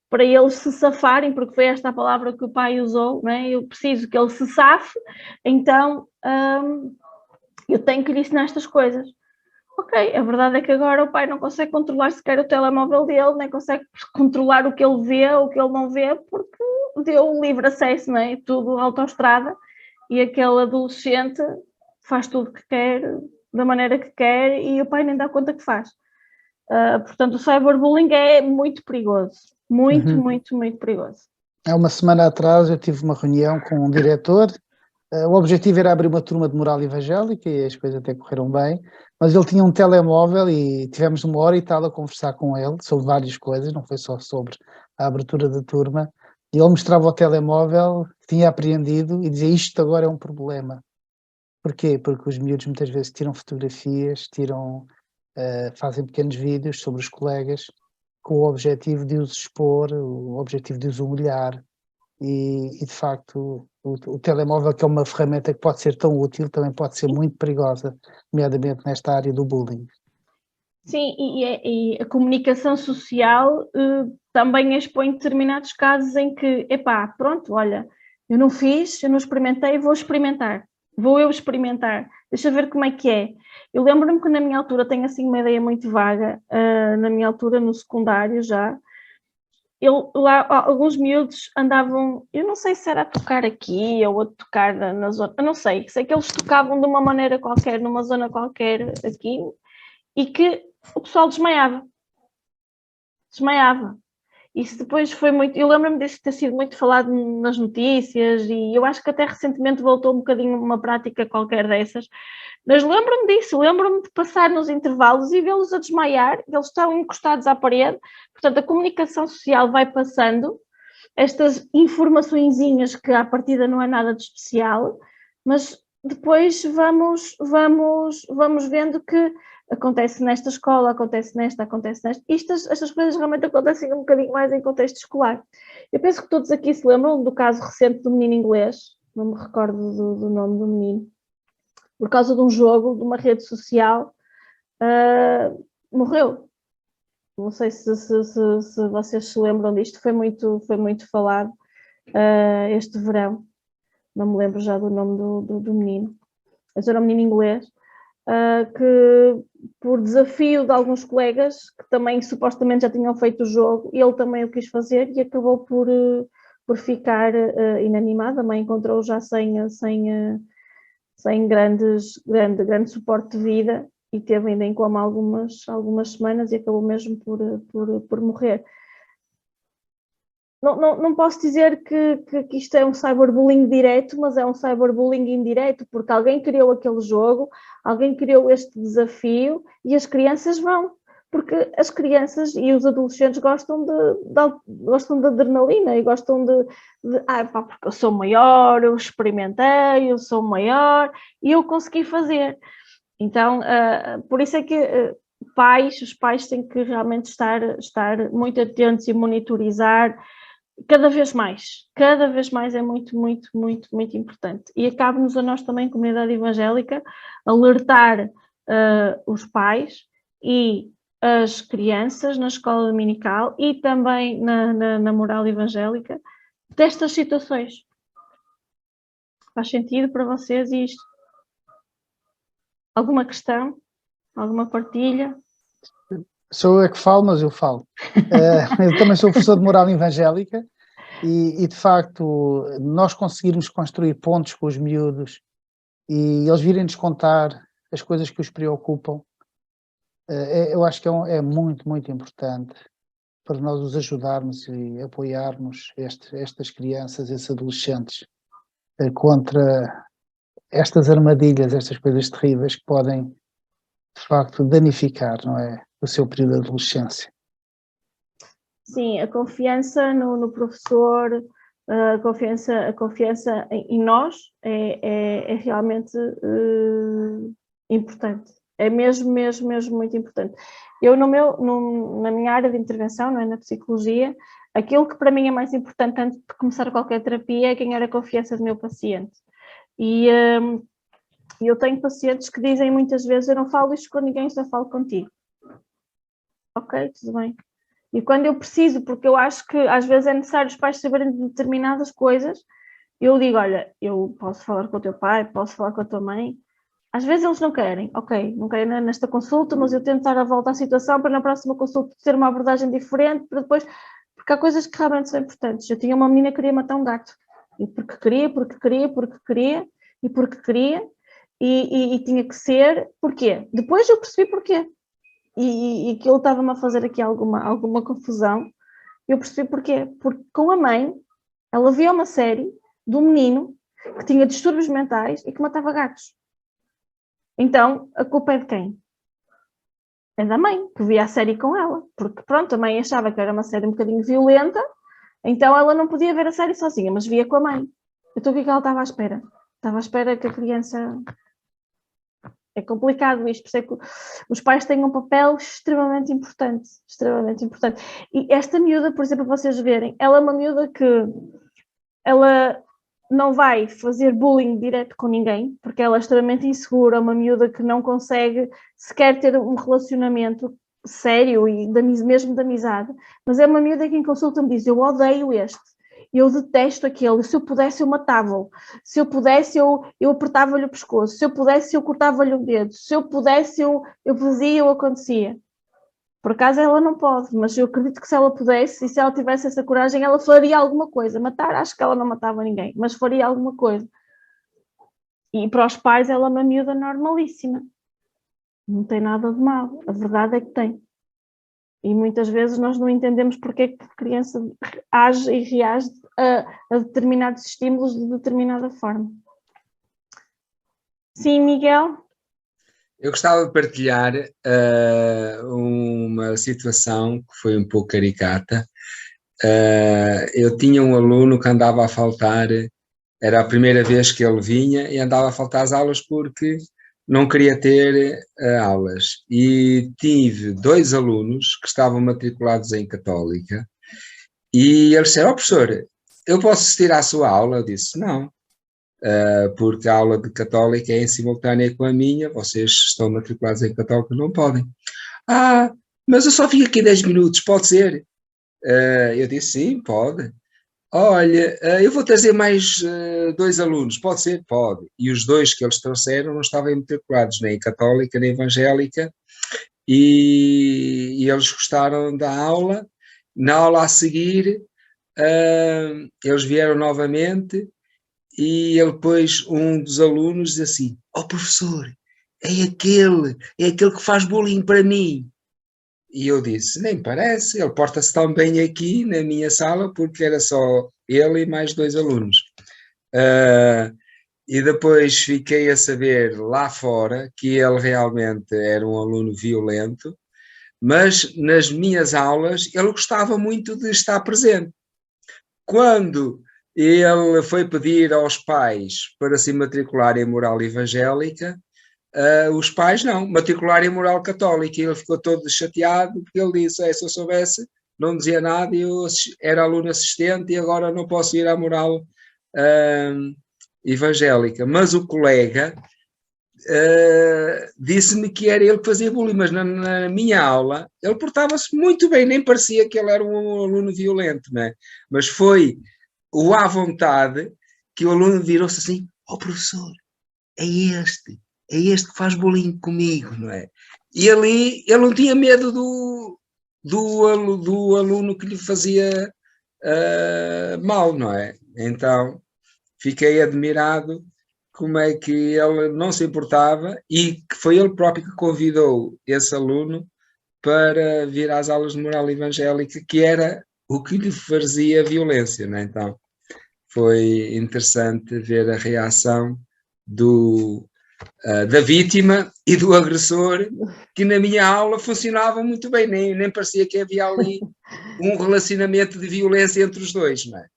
para eles se safarem, porque foi esta a palavra que o pai usou, não é? Eu preciso que ele se safe, então eu tenho que lhe ensinar estas coisas. Ok, a verdade é que agora o pai não consegue controlar sequer o telemóvel dele, nem consegue controlar o que ele vê, o que ele não vê, porque deu livre acesso, não é? Tudo autoestrada, e aquele adolescente faz tudo o que quer, da maneira que quer, e o pai nem dá conta que faz. Portanto, o cyberbullying é muito perigoso. Muito perigoso. Há uma semana atrás eu tive uma reunião com um diretor. O objetivo era abrir uma turma de moral evangélica e as coisas até correram bem, mas ele tinha um telemóvel e tivemos 1 hora e tal a conversar com ele sobre várias coisas, não foi só sobre a abertura da turma, e ele mostrava o telemóvel, tinha apreendido e dizia: isto agora é um problema. Porquê? Porque os miúdos muitas vezes tiram fotografias, fazem pequenos vídeos sobre os colegas com o objetivo de os expor, o objetivo de os humilhar. E de facto o telemóvel, que é uma ferramenta que pode ser tão útil, também pode ser muito perigosa, nomeadamente nesta área do bullying. Sim, e a comunicação social também expõe determinados casos em que, pronto, olha, eu não fiz, eu não experimentei, vou eu experimentar, deixa ver como é que é. Eu lembro-me que na minha altura, tenho assim uma ideia muito vaga, na minha altura no secundário já, lá alguns miúdos andavam, eu não sei se era a tocar aqui ou a tocar na zona, eu não sei que eles tocavam de uma maneira qualquer, numa zona qualquer aqui, e que o pessoal desmaiava. Isso depois foi muito, eu lembro-me disso ter sido muito falado nas notícias, e eu acho que até recentemente voltou um bocadinho uma prática qualquer dessas, mas lembro-me de passar nos intervalos e vê-los a desmaiar, eles estão encostados à parede. Portanto, a comunicação social vai passando estas informaçõezinhas que à partida não é nada de especial, mas depois vamos vendo que acontece nesta escola, acontece nesta. Estas coisas realmente acontecem um bocadinho mais em contexto escolar. Eu penso que todos aqui se lembram do caso recente do menino inglês, não me recordo do nome do menino, por causa de um jogo, de uma rede social, morreu. Não sei se vocês se lembram disto, foi muito falado este verão, não me lembro já do nome do menino, mas era um menino inglês, que por desafio de alguns colegas, que também supostamente já tinham feito o jogo, ele também o quis fazer e acabou por ficar inanimado. A mãe encontrou já sem grande suporte de vida e teve ainda em coma algumas semanas e acabou mesmo por morrer. Não posso dizer que isto é um cyberbullying direto, mas é um cyberbullying indireto, porque alguém criou aquele jogo, alguém criou este desafio e as crianças vão, porque as crianças e os adolescentes gostam de adrenalina e gostam porque eu sou maior, eu experimentei, eu sou maior e eu consegui fazer. Então, por isso é que os pais têm que realmente estar muito atentos e monitorizar cada vez mais é muito, muito, muito, muito importante. E cabe-nos a nós também, comunidade evangélica, alertar os pais e as crianças na escola dominical e também na moral evangélica destas situações. Faz sentido para vocês isto? Alguma questão? Alguma partilha? Sou eu que falo, mas eu falo. Eu também sou professor de moral evangélica e, de facto, nós conseguirmos construir pontos com os miúdos e eles virem-nos contar as coisas que os preocupam, eu acho que é muito, muito importante para nós os ajudarmos e apoiarmos estas crianças, esses adolescentes, contra estas armadilhas, estas coisas terríveis que podem, de facto, danificar, não é, o seu período de adolescência. Sim, a confiança no professor, a confiança em nós é realmente importante. É mesmo muito importante. Eu, na minha área de intervenção, não é, na psicologia, aquilo que para mim é mais importante antes de começar qualquer terapia é ganhar a confiança do meu paciente. E eu tenho pacientes que dizem muitas vezes: eu não falo isto com ninguém, só falo contigo. Ok, tudo bem. E quando eu preciso, porque eu acho que às vezes é necessário os pais saberem de determinadas coisas, eu digo: olha, eu posso falar com o teu pai, posso falar com a tua mãe. Às vezes eles não querem, ok, não querem nesta consulta, mas eu tento dar a volta à situação para na próxima consulta ter uma abordagem diferente, para depois, porque há coisas que realmente são importantes. Eu tinha uma menina que queria matar um gato, e porque queria, e tinha que ser, porquê? Depois eu percebi porquê. E que ele estava-me a fazer aqui alguma confusão. Eu percebi porquê. Porque com a mãe, ela via uma série de um menino que tinha distúrbios mentais e que matava gatos. Então, a culpa é de quem? É da mãe, que via a série com ela. Porque, pronto, a mãe achava que era uma série um bocadinho violenta, então ela não podia ver a série sozinha, mas via com a mãe. Então, o que é que ela estava à espera? Estava à espera que a criança... É complicado isto, por isso é que os pais têm um papel extremamente importante. E esta miúda, por exemplo, para vocês verem, ela é uma miúda que ela não vai fazer bullying direto com ninguém, porque ela é extremamente insegura, uma miúda que não consegue sequer ter um relacionamento sério e mesmo de amizade, mas é uma miúda que em consulta me diz: eu odeio este, eu detesto aquele, se eu pudesse eu matava-o, se eu pudesse eu apertava-lhe o pescoço, se eu pudesse eu cortava-lhe o dedo, se eu pudesse eu fazia ou acontecia. Por acaso ela não pode, mas eu acredito que se ela pudesse e se ela tivesse essa coragem, ela faria alguma coisa. Matar, acho que ela não matava ninguém, mas faria alguma coisa. E para os pais ela é uma miúda normalíssima. Não tem nada de mal, a verdade é que tem. E muitas vezes nós não entendemos porque é que a criança age e reage a determinados estímulos de determinada forma. Sim, Miguel? Eu gostava de partilhar uma situação que foi um pouco caricata. Eu tinha um aluno que andava a faltar, era a primeira vez que ele vinha e andava a faltar às aulas porque não queria ter aulas. E tive 2 alunos que estavam matriculados em Católica e eles disseram: professor, eu posso assistir à sua aula? Eu disse: não. Porque a aula de Católica é em simultânea com a minha, vocês estão matriculados em Católica, não podem. Mas eu só fico aqui 10 minutos, pode ser? Eu disse: sim, pode. olha, eu vou trazer mais 2 alunos, pode ser? Pode. E os 2 que eles trouxeram não estavam matriculados nem em católica nem evangélica, e eles gostaram da aula. Na aula a seguir, eles vieram novamente e ele depois, um dos alunos, diz assim: "Oh professor, é aquele que faz bullying para mim." E eu disse: "Nem parece, ele porta-se tão bem aqui na minha sala", porque era só ele e mais 2 alunos. E depois fiquei a saber lá fora que ele realmente era um aluno violento, mas nas minhas aulas ele gostava muito de estar presente. Quando ele foi pedir aos pais para se matricular em moral evangélica, os pais não, matricular em moral católica, e ele ficou todo chateado, porque ele disse: "Se eu soubesse, não dizia nada, eu era aluno assistente e agora não posso ir à moral evangélica." Mas o colega disse-me que era ele que fazia bullying, mas na minha aula ele portava-se muito bem, nem parecia que ele era um aluno violento, não é? Mas foi o à vontade que o aluno virou-se assim: "Oh professor, é este que faz bullying comigo", não é? E ali ele não tinha medo do aluno que lhe fazia mal, não é? Então fiquei admirado como é que ele não se importava, e que foi ele próprio que convidou esse aluno para vir às aulas de moral evangélica, que era o que lhe fazia violência, não é? Então foi interessante ver a reação da vítima e do agressor, que na minha aula funcionavam muito bem, nem parecia que havia ali um relacionamento de violência entre os dois, não é?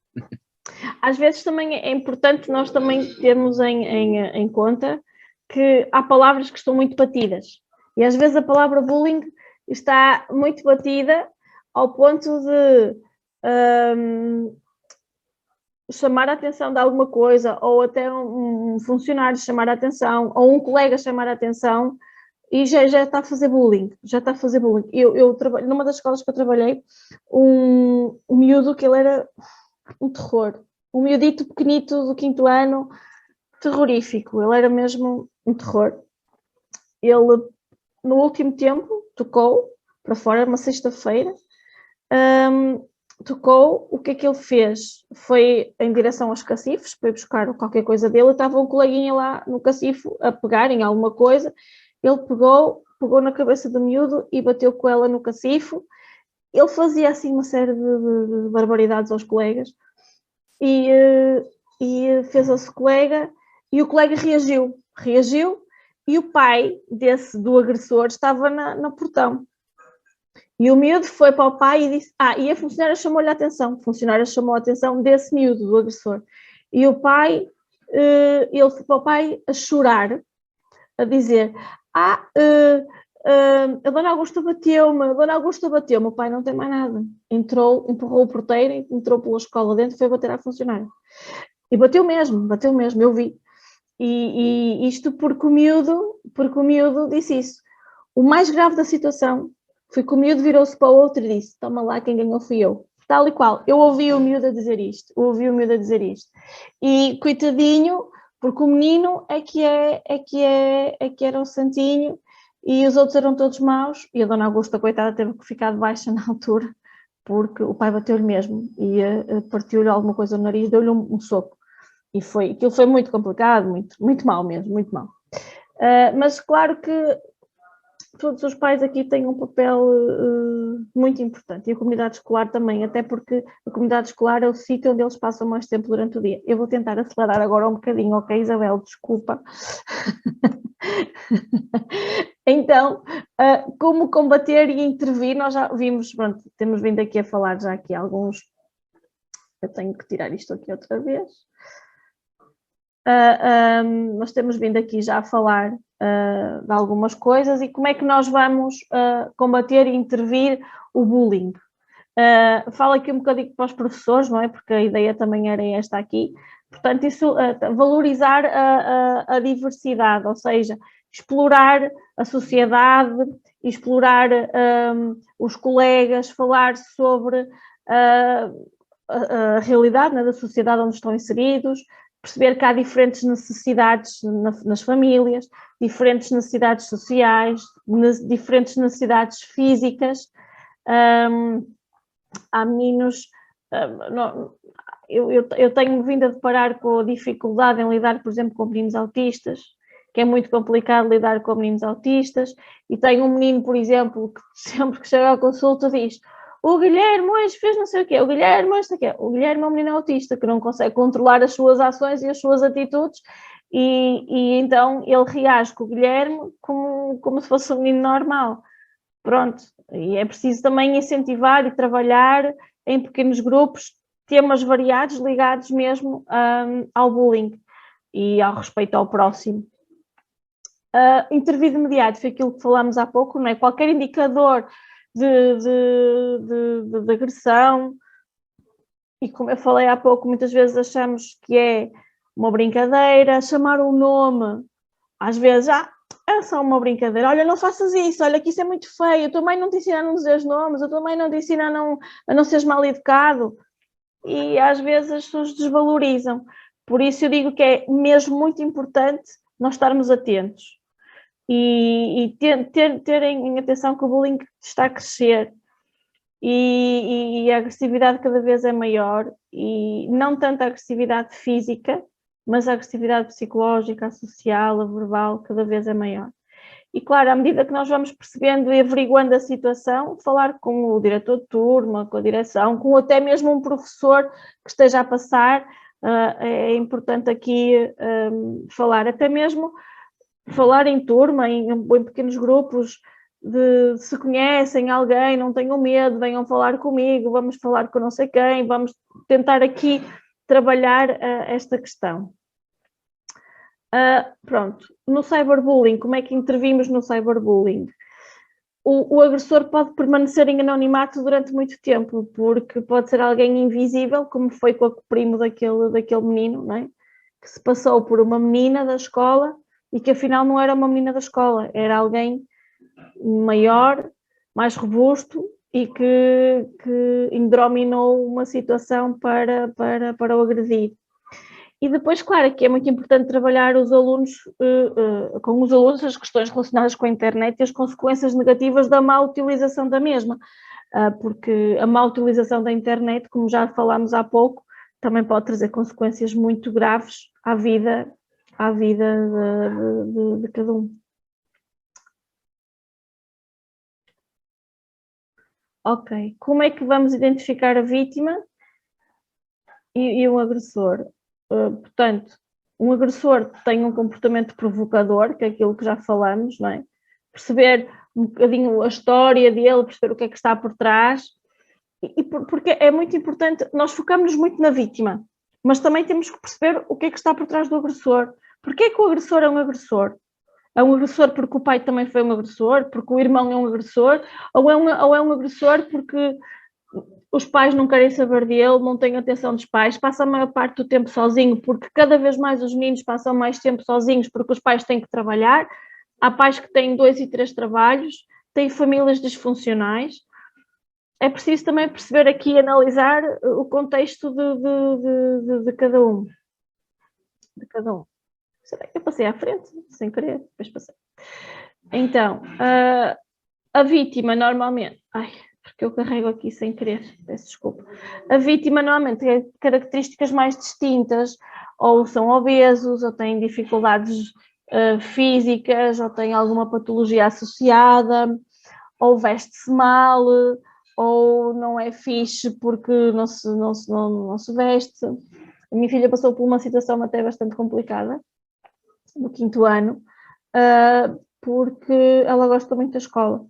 Às vezes também é importante nós também termos em conta que há palavras que estão muito batidas. E às vezes a palavra bullying está muito batida ao ponto de chamar a atenção de alguma coisa, ou até um funcionário chamar a atenção, ou um colega chamar a atenção, e já está a fazer bullying, Eu trabalho numa das escolas que eu trabalhei, um miúdo que ele era um terror, um miudito pequenito do 5º ano, terrorífico, ele era mesmo um terror. Ele, no último tempo, tocou para fora, uma sexta-feira, tocou, o que é que ele fez? Foi em direção aos cacifes, foi buscar qualquer coisa dele, estava um coleguinha lá no cacifo a pegar em alguma coisa, ele pegou na cabeça do miúdo e bateu com ela no cacifo. Ele fazia assim uma série de barbaridades aos colegas, e fez ao colega, e o colega reagiu, e o pai do agressor estava no portão. E o miúdo foi para o pai e disse, e a funcionária chamou-lhe a atenção, a atenção desse miúdo, do agressor. E o pai, ele foi para o pai a chorar, a dizer: a Dona Augusta bateu-me, o pai não tem mais nada. Empurrou o porteiro, entrou pela escola dentro e foi bater à funcionária. E bateu mesmo, eu vi. E isto porque o miúdo disse isso. O mais grave da situação foi que o miúdo virou-se para o outro e disse: "Toma lá, quem ganhou fui eu." Tal e qual. Eu ouvi o miúdo a dizer isto. E coitadinho, porque o menino é que era o santinho e os outros eram todos maus, e a Dona Augusta, coitada, teve que ficar de baixa na altura, porque o pai bateu-lhe mesmo e partiu-lhe alguma coisa no nariz, deu-lhe um soco. E aquilo foi muito complicado, muito, muito mal mesmo, muito mal. Mas claro que todos os pais aqui têm um papel muito importante, e a comunidade escolar também, até porque a comunidade escolar é o sítio onde eles passam mais tempo durante o dia. Eu vou tentar acelerar agora um bocadinho, ok, Isabel? Desculpa. Então, como combater e intervir, nós já vimos, pronto, temos vindo aqui a falar já aqui alguns. Eu tenho que tirar isto aqui outra vez. Nós temos vindo aqui já a falar de algumas coisas, e como é que nós vamos combater e intervir o bullying. Falo aqui um bocadinho para os professores, não é? Porque a ideia também era esta aqui. Portanto, isso, valorizar a diversidade, ou seja, explorar a sociedade, explorar os colegas, falar sobre a realidade, né, da sociedade onde estão inseridos, perceber que há diferentes necessidades nas famílias, diferentes necessidades sociais, diferentes necessidades físicas. Há meninos... Eu tenho vindo a deparar com a dificuldade em lidar, por exemplo, com meninos autistas, que é muito complicado lidar com meninos autistas, e tenho um menino, por exemplo, que sempre que chega à consulta diz: o Guilherme hoje fez não sei o quê, o Guilherme hoje não sei o quê. O Guilherme é um menino autista que não consegue controlar as suas ações e as suas atitudes, e então ele reage com o Guilherme como se fosse um menino normal. Pronto, e é preciso também incentivar e trabalhar em pequenos grupos, temas variados ligados mesmo ao bullying e ao respeito ao próximo. Intervir de imediato foi aquilo que falámos há pouco, não é? Qualquer indicador de agressão, e como eu falei há pouco, muitas vezes achamos que é uma brincadeira, chamar um nome, às vezes, é só uma brincadeira, olha, não faças isso, olha que isso é muito feio, a tua mãe não te ensina a não dizer os nomes, a tua mãe não te ensina a não seres mal educado, e às vezes as pessoas desvalorizam. Por isso eu digo que é mesmo muito importante nós estarmos atentos e terem atenção que o bullying está a crescer e a agressividade cada vez é maior, e não tanto a agressividade física, mas a agressividade psicológica, a social, a verbal, cada vez é maior. E claro, à medida que nós vamos percebendo e averiguando a situação, falar com o diretor de turma, com a direção, com até mesmo um professor que esteja a passar, é importante aqui falar, até mesmo falar em turma, em pequenos grupos, se conhecem alguém, não tenham medo, venham falar comigo, vamos falar com não sei quem, vamos tentar aqui trabalhar esta questão. Pronto, no cyberbullying, como é que intervimos no cyberbullying? O agressor pode permanecer em anonimato durante muito tempo, porque pode ser alguém invisível, como foi com o primo daquele menino, não é? Que se passou por uma menina da escola e que afinal não era uma menina da escola, era alguém maior, mais robusto e que indrominou uma situação para o agredir. E depois, claro, que é muito importante trabalhar os alunos, com os alunos as questões relacionadas com a internet e as consequências negativas da má utilização da mesma, porque a má utilização da internet, como já falámos há pouco, também pode trazer consequências muito graves à vida de cada um. Ok, como é que vamos identificar a vítima e o agressor? Portanto, um agressor tem um comportamento provocador, que é aquilo que já falamos, não é? Perceber um bocadinho a história dele, perceber o que é que está por trás, porque é muito importante, nós focamos muito na vítima, mas também temos que perceber o que é que está por trás do agressor. Porquê é que o agressor é um agressor? É um agressor porque o pai também foi um agressor, porque o irmão é um agressor, ou é um agressor porque os pais não querem saber dele, não têm atenção dos pais, passa a maior parte do tempo sozinho, porque cada vez mais os meninos passam mais tempo sozinhos porque os pais têm que trabalhar. Há pais que têm 2 e 3 trabalhos, têm famílias disfuncionais. É preciso também perceber aqui e analisar o contexto de cada um. De cada um. Eu passei à frente, sem querer, depois passei. Então, a vítima normalmente... porque eu carrego aqui sem querer, peço desculpa. A vítima normalmente tem características mais distintas, ou são obesos, ou têm dificuldades físicas, ou têm alguma patologia associada, ou veste-se mal, ou não é fixe porque não se veste. A minha filha passou por uma situação até bastante complicada, no 5º ano, porque ela gosta muito da escola.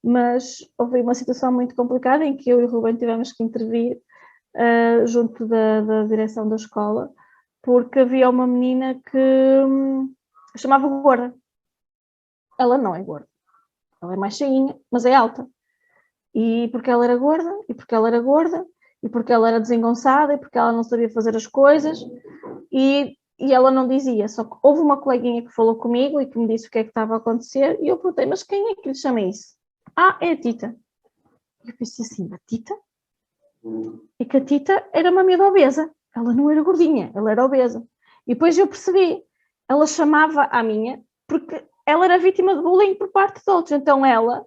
Mas houve uma situação muito complicada em que eu e o Rubem tivemos que intervir junto da direção da escola, porque havia uma menina que chamava gorda. Ela não é gorda, ela é mais cheinha, mas é alta. E porque ela era gorda, e porque ela era gorda, e porque ela era desengonçada, e porque ela não sabia fazer as coisas, e ela não dizia. Só que houve uma coleguinha que falou comigo e que me disse o que é que estava a acontecer, e eu perguntei, mas quem é que lhe chama isso? É a Tita. Eu pensei assim, a Tita? e que a Tita era uma miúda obesa, ela não era gordinha, ela era obesa. E depois eu percebi, ela chamava à minha, porque ela era vítima de bullying por parte de outros, então ela,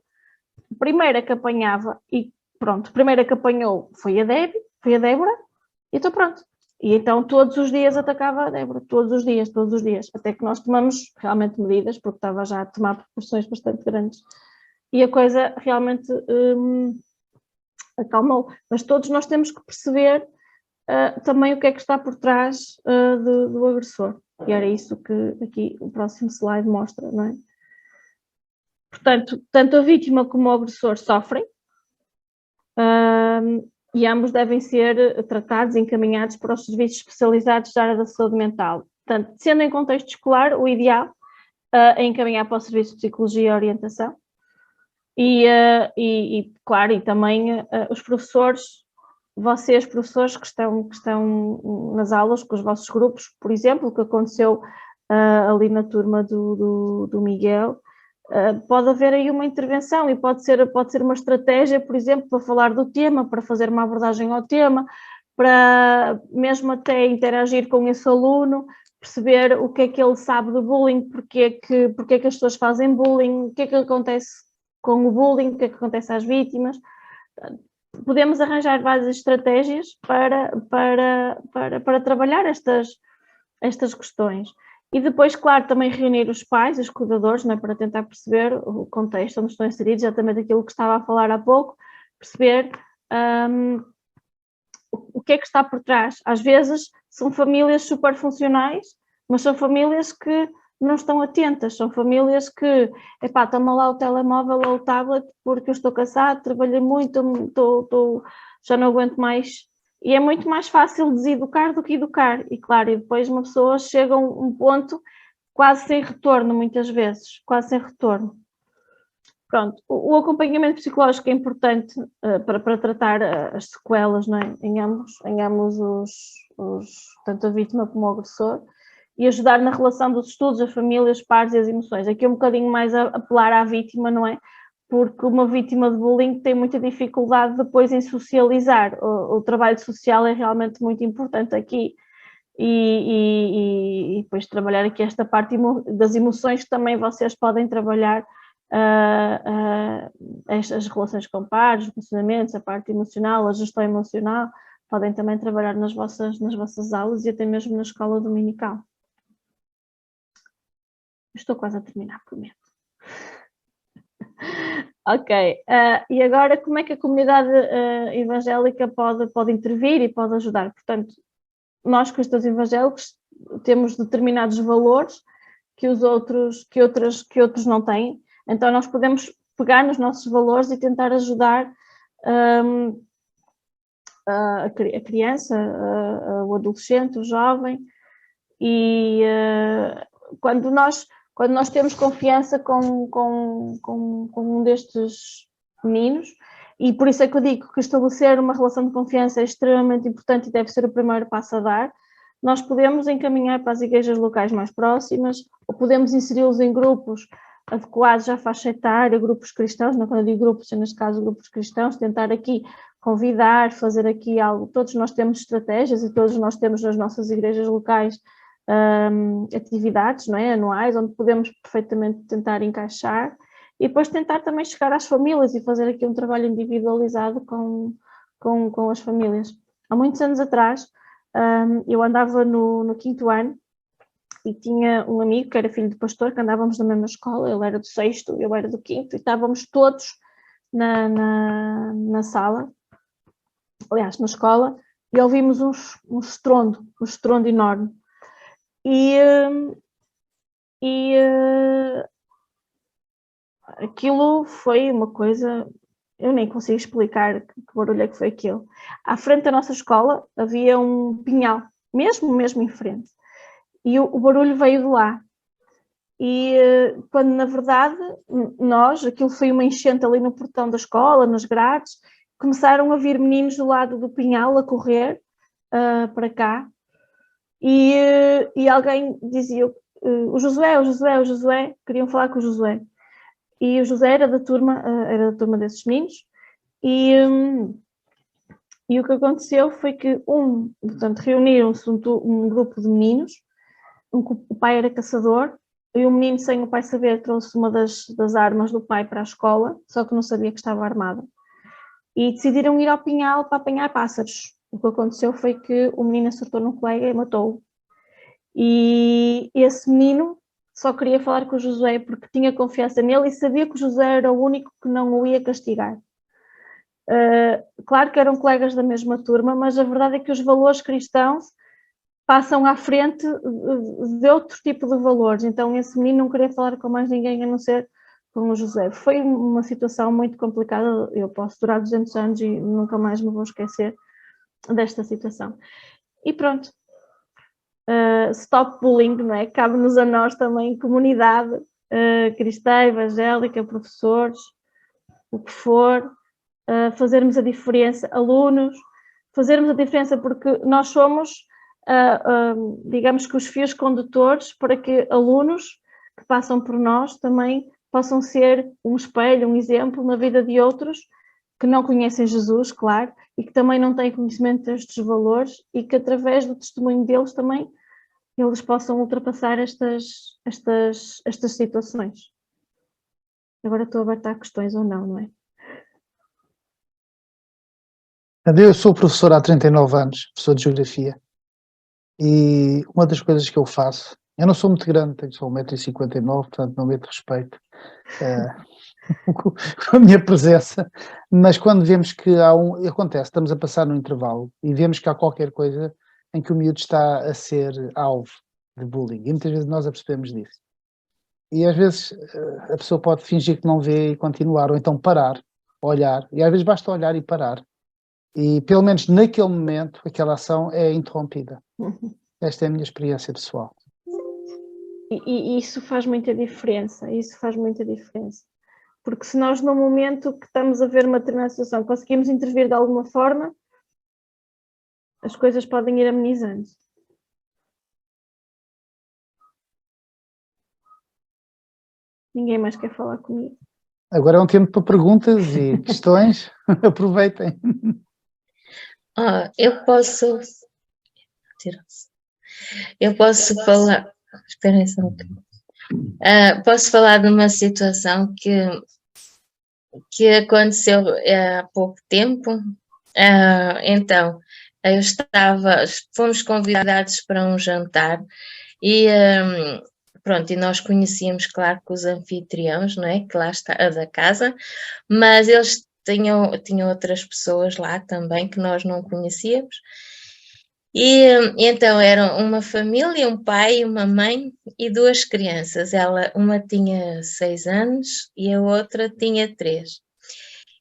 a primeira que apanhava, e pronto, a primeira que apanhou foi a Débora, e então pronto. E então todos os dias atacava a Débora, todos os dias, até que nós tomamos realmente medidas, porque estava já a tomar proporções bastante grandes. E a coisa realmente acalmou. Mas todos nós temos que perceber também o que é que está por trás do agressor. E era isso que aqui o próximo slide mostra, não é? Portanto, tanto a vítima como o agressor sofrem e ambos devem ser tratados e encaminhados para os serviços especializados da área da saúde mental. Portanto, sendo em contexto escolar, o ideal é encaminhar para o serviço de psicologia e orientação. E claro, e também os professores, vocês professores que estão nas aulas com os vossos grupos, por exemplo, o que aconteceu ali na turma do Miguel, pode haver aí uma intervenção e pode ser uma estratégia, por exemplo, para falar do tema, para fazer uma abordagem ao tema, para mesmo até interagir com esse aluno, perceber o que é que ele sabe do bullying, porque é que as pessoas fazem bullying, o que é que acontece com o bullying, o que é que acontece às vítimas. Podemos arranjar várias estratégias para trabalhar estas questões. E depois, claro, também reunir os pais, os cuidadores, não é, para tentar perceber o contexto onde estão inseridos, exatamente aquilo que estava a falar há pouco, perceber o que é que está por trás. Às vezes são famílias super funcionais, mas são famílias que não estão atentas, são famílias que, toma lá o telemóvel ou o tablet porque eu estou cansado, trabalhei muito, já não aguento mais. E é muito mais fácil deseducar do que educar. E claro, e depois uma pessoa chega a um ponto quase sem retorno, muitas vezes, quase sem retorno. Pronto, o acompanhamento psicológico é importante para tratar as sequelas, não é? em ambos tanto a vítima como o agressor, e ajudar na relação dos estudos, a família, os pares e as emoções. Aqui é um bocadinho mais a apelar à vítima, não é? Porque uma vítima de bullying tem muita dificuldade depois em socializar. O trabalho social é realmente muito importante aqui. E depois trabalhar aqui esta parte das emoções, que também vocês podem trabalhar as relações com pares, os relacionamentos, a parte emocional, a gestão emocional, podem também trabalhar nas vossas aulas e até mesmo na escola dominical. Estou quase a terminar, prometo. Ok, e agora como é que a comunidade evangélica pode intervir e pode ajudar? Portanto, nós cristãos evangélicos temos determinados valores que outros não têm, então nós podemos pegar nos nossos valores e tentar ajudar a criança, o adolescente, o jovem, e quando nós temos confiança com um destes meninos, e por isso é que eu digo que estabelecer uma relação de confiança é extremamente importante e deve ser o primeiro passo a dar, nós podemos encaminhar para as igrejas locais mais próximas, ou podemos inseri-los em grupos adequados à faixa etária, grupos cristãos, não, quando eu digo grupos, neste caso grupos cristãos, tentar aqui convidar, fazer aqui algo. Todos nós temos estratégias e todos nós temos nas nossas igrejas locais atividades, não é, anuais, onde podemos perfeitamente tentar encaixar e depois tentar também chegar às famílias e fazer aqui um trabalho individualizado com as famílias. Há muitos anos atrás, eu andava no 5º ano e tinha um amigo que era filho de pastor, que andávamos na mesma escola, ele era do 6º, eu era do 5º, e estávamos todos na sala, aliás, na escola, e ouvimos um estrondo enorme. E aquilo foi uma coisa, eu nem consigo explicar que barulho é que foi aquilo. À frente da nossa escola havia um pinhal, mesmo em frente, e o barulho veio de lá. E quando na verdade aquilo foi uma enchente ali no portão da escola, nas grades, começaram a vir meninos do lado do pinhal a correr para cá. E alguém dizia, o Josué, queriam falar com o Josué. E o Josué era da turma desses meninos. E E o que aconteceu foi que portanto, reuniram-se um grupo de meninos, o pai era caçador, e o menino, sem o pai saber, trouxe uma das armas do pai para a escola, só que não sabia que estava armada. E decidiram ir ao pinhal para apanhar pássaros. O que aconteceu foi que o menino acertou num colega e matou-o. E esse menino só queria falar com o Josué porque tinha confiança nele e sabia que o Josué era o único que não o ia castigar. Claro que eram colegas da mesma turma, mas a verdade é que os valores cristãos passam à frente de outro tipo de valores. Então esse menino não queria falar com mais ninguém a não ser com o José. Foi uma situação muito complicada, eu posso durar 200 anos e nunca mais me vou esquecer desta situação. E pronto, stop bullying, não é? Cabe-nos a nós também, comunidade cristã, evangélica, professores, o que for, fazermos a diferença, alunos, fazermos a diferença porque nós somos, digamos que os fios condutores para que alunos que passam por nós também possam ser um espelho, um exemplo na vida de outros que não conhecem Jesus, claro, e que também não têm conhecimento destes valores e que através do testemunho deles também eles possam ultrapassar estas situações. Agora estou aberta a questões ou não, não é? Eu sou professor há 39 anos, professor de Geografia, e uma das coisas que eu faço, eu não sou muito grande, tenho só 1,59 m, portanto não meto respeito com a minha presença, mas quando vemos que acontece, estamos a passar no intervalo e vemos que há qualquer coisa em que o miúdo está a ser alvo de bullying, e muitas vezes nós apercebemos disso. E às vezes a pessoa pode fingir que não vê e continuar, ou então parar, olhar, e às vezes basta olhar e parar. E pelo menos naquele momento aquela ação é interrompida. Esta é a minha experiência pessoal. E isso faz muita diferença, porque se nós no momento que estamos a ver uma determinada situação conseguimos intervir de alguma forma, as coisas podem ir amenizando. Ninguém mais quer falar comigo. Agora é um tempo para perguntas e questões, aproveitem. Eu posso falar, esperem só um bocadinho. Posso falar de uma situação que aconteceu há pouco tempo. Então, fomos convidados para um jantar e pronto, e nós conhecíamos, claro, que os anfitriões, não é? Que lá está, da casa, mas eles tinham outras pessoas lá também que nós não conhecíamos. E então eram uma família, um pai, uma mãe e 2 crianças. Uma tinha 6 anos e a outra tinha 3.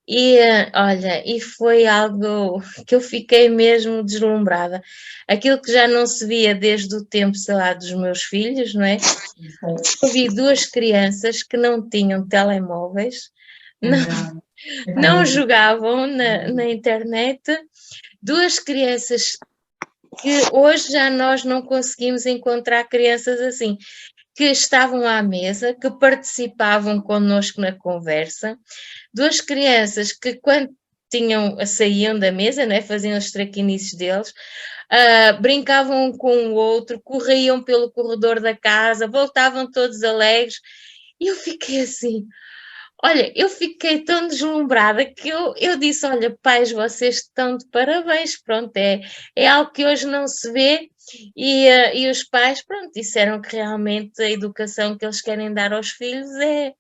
E olha, e foi algo que eu fiquei mesmo deslumbrada. Aquilo que já não se via desde o tempo, sei lá, dos meus filhos, não é? Eu vi 2 crianças que não tinham telemóveis, não jogavam na internet, 2 crianças que hoje já nós não conseguimos encontrar crianças assim, que estavam à mesa, que participavam connosco na conversa, 2 crianças que quando saíam da mesa, né, faziam os traquinices deles, brincavam um com o outro, corriam pelo corredor da casa, voltavam todos alegres, e eu fiquei assim... Olha, eu fiquei tão deslumbrada que eu disse, olha, pais, vocês estão de parabéns, pronto, é algo que hoje não se vê e os pais, pronto, disseram que realmente a educação que eles querem dar aos filhos é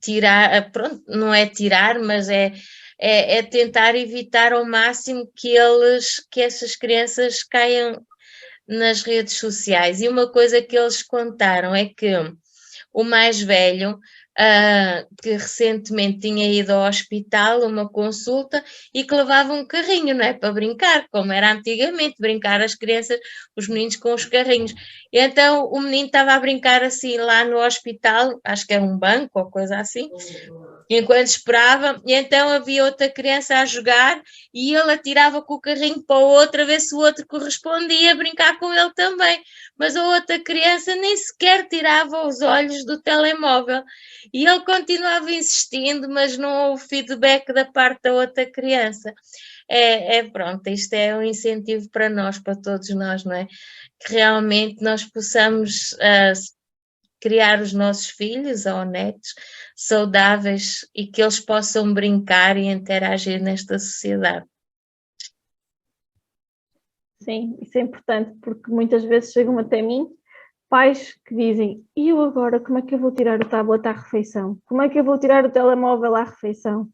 tirar, pronto, não é tirar, mas é tentar evitar ao máximo que essas crianças caiam nas redes sociais. E uma coisa que eles contaram é que o mais velho, que recentemente tinha ido ao hospital, uma consulta, e que levava um carrinho, não é? Para brincar, como era antigamente, brincar as crianças, os meninos com os carrinhos. E então o menino estava a brincar assim lá no hospital, acho que era um banco ou coisa assim, enquanto esperava, e então havia outra criança a jogar e ele atirava com o carrinho para o outro a ver se o outro correspondia a brincar com ele também, mas a outra criança nem sequer tirava os olhos do telemóvel e ele continuava insistindo, mas não houve feedback da parte da outra criança. Pronto, isto é um incentivo para nós, para todos nós, não é? Que realmente nós possamos criar os nossos filhos ou netos saudáveis e que eles possam brincar e interagir nesta sociedade. Sim, isso é importante, porque muitas vezes chegam até mim pais que dizem: e eu agora, como é que eu vou tirar o tablet à refeição? Como é que eu vou tirar o telemóvel à refeição?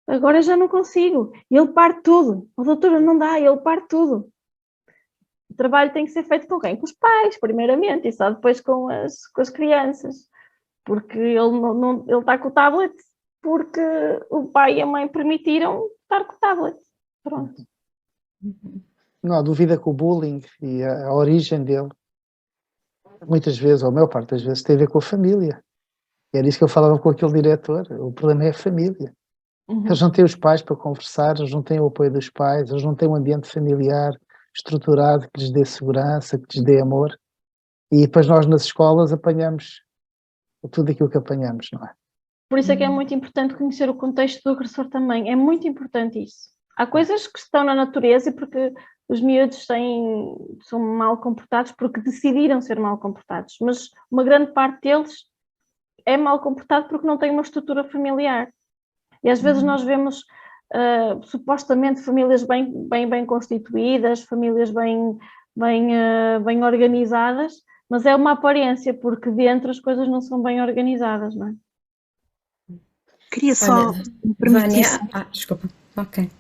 Agora já não consigo. E ele parte tudo. A doutora, não dá, ele parte tudo. O trabalho tem que ser feito com quem? Com os pais, primeiramente, e só depois com as crianças. Porque ele está com o tablet porque o pai e a mãe permitiram estar com o tablet. Pronto. Não há dúvida que o bullying e a origem dele, muitas vezes, ou a maior parte das vezes, tem a ver com a família. E era isso que eu falava com aquele diretor. O problema é a família. Eles não têm os pais para conversar, eles não têm o apoio dos pais, eles não têm um ambiente familiar estruturado que lhes dê segurança, que lhes dê amor. E depois nós nas escolas apanhamos tudo aquilo que apanhamos, não é? Por isso é que é muito importante conhecer o contexto do agressor também. É muito importante isso. Há coisas que estão na natureza e porque os miúdos são mal comportados porque decidiram ser mal comportados. Mas uma grande parte deles é mal comportado porque não tem uma estrutura familiar. E às vezes nós vemos supostamente famílias bem constituídas, famílias bem organizadas, mas é uma aparência, porque dentro as coisas não são bem organizadas, não é? Queria só me permitir. Desculpa. Ok.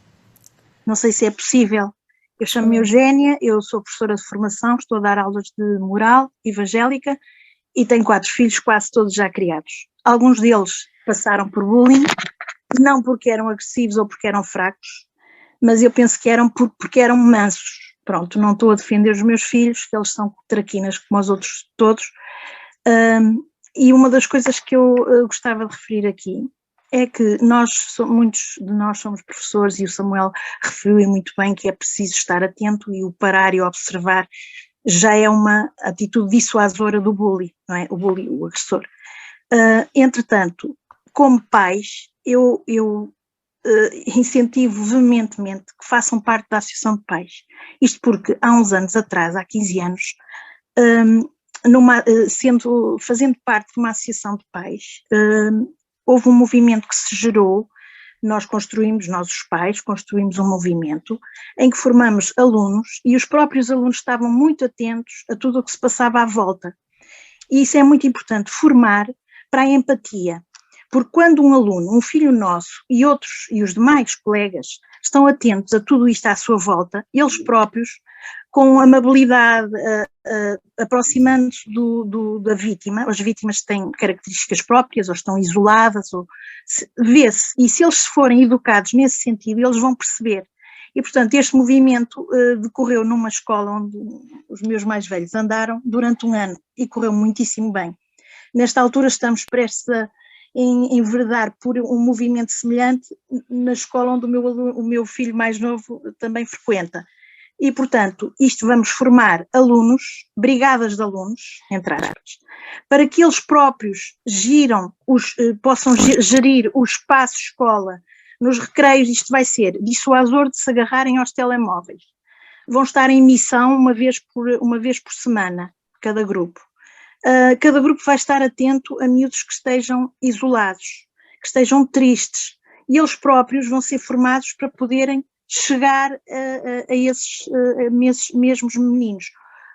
Não sei se é possível. Eu chamo-me Eugénia, eu sou professora de formação, estou a dar aulas de moral evangélica e tenho 4 filhos, quase todos já criados. Alguns deles passaram por bullying, não porque eram agressivos ou porque eram fracos, mas eu penso que eram porque eram mansos. Pronto, não estou a defender os meus filhos, que eles são traquinas como os outros todos. E uma das coisas que eu gostava de referir aqui é que muitos de nós somos professores e o Samuel referiu muito bem que é preciso estar atento e o parar e observar já é uma atitude dissuasora do bully, não é? O bully, o agressor. Entretanto, como pais, eu incentivo veementemente que façam parte da Associação de Pais. Isto porque há uns anos atrás, há 15 anos, fazendo parte de uma associação de pais, houve um movimento que se gerou, nós os pais, construímos um movimento em que formamos alunos e os próprios alunos estavam muito atentos a tudo o que se passava à volta. E isso é muito importante, formar para a empatia. Porque quando um aluno, um filho nosso e os demais colegas estão atentos a tudo isto à sua volta, eles próprios, com amabilidade, aproximando-se da vítima, as vítimas têm características próprias, ou estão isoladas, ou vê-se, e se eles forem educados nesse sentido, eles vão perceber. E, portanto, este movimento decorreu numa escola onde os meus mais velhos andaram durante um ano e correu muitíssimo bem. Nesta altura estamos prestes a enverdar por um movimento semelhante na escola onde o meu filho mais novo também frequenta. E, portanto, vamos formar alunos, brigadas de alunos, entre aspas, para que eles próprios possam gerir o espaço escola. Nos recreios isto vai ser dissuasor de se agarrarem aos telemóveis. Vão estar em missão uma vez por semana, cada grupo. Cada grupo vai estar atento a miúdos que estejam isolados, que estejam tristes, e eles próprios vão ser formados para poderem chegar a esses mesmos meninos.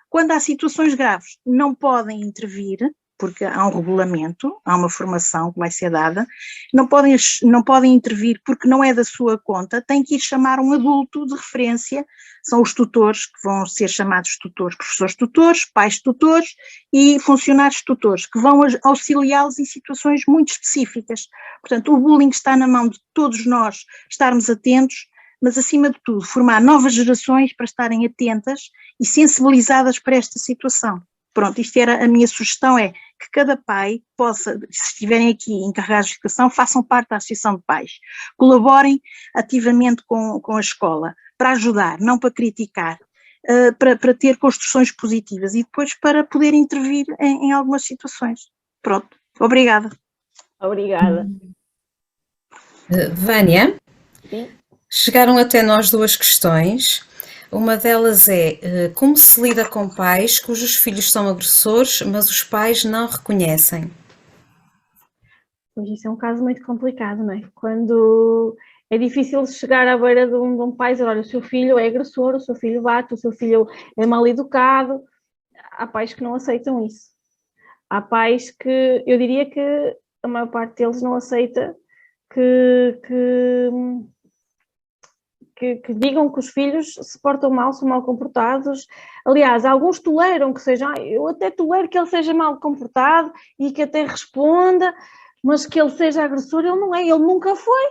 Quando há situações graves, não podem intervir, porque há um regulamento, há uma formação que vai ser dada, não podem intervir porque não é da sua conta, tem que ir chamar um adulto de referência, são os tutores, que vão ser chamados tutores, professores tutores, pais tutores e funcionários tutores, que vão auxiliá-los em situações muito específicas. Portanto, o bullying está na mão de todos nós estarmos atentos, mas acima de tudo formar novas gerações para estarem atentas e sensibilizadas para esta situação. Pronto, isto era a minha sugestão, é que cada pai possa, se estiverem aqui encarregados de educação, façam parte da associação de pais, colaborem ativamente com a escola, para ajudar, não para criticar, para ter construções positivas e depois para poder intervir em algumas situações. Pronto, obrigada. Obrigada. Vânia, Sim. chegaram até nós duas questões. Uma delas é como se lida com pais cujos filhos são agressores, mas os pais não reconhecem? Pois isso é um caso muito complicado, não é? Quando é difícil chegar à beira de um pai e dizer, olha, o seu filho é agressor, o seu filho bate, o seu filho é mal educado. Há pais que não aceitam isso. Há pais que, eu diria que a maior parte deles não aceita que digam que os filhos se portam mal, são mal comportados. Aliás, alguns toleram que seja, eu até tolero que ele seja mal comportado e que até responda, mas que ele seja agressor, ele não é, ele nunca foi.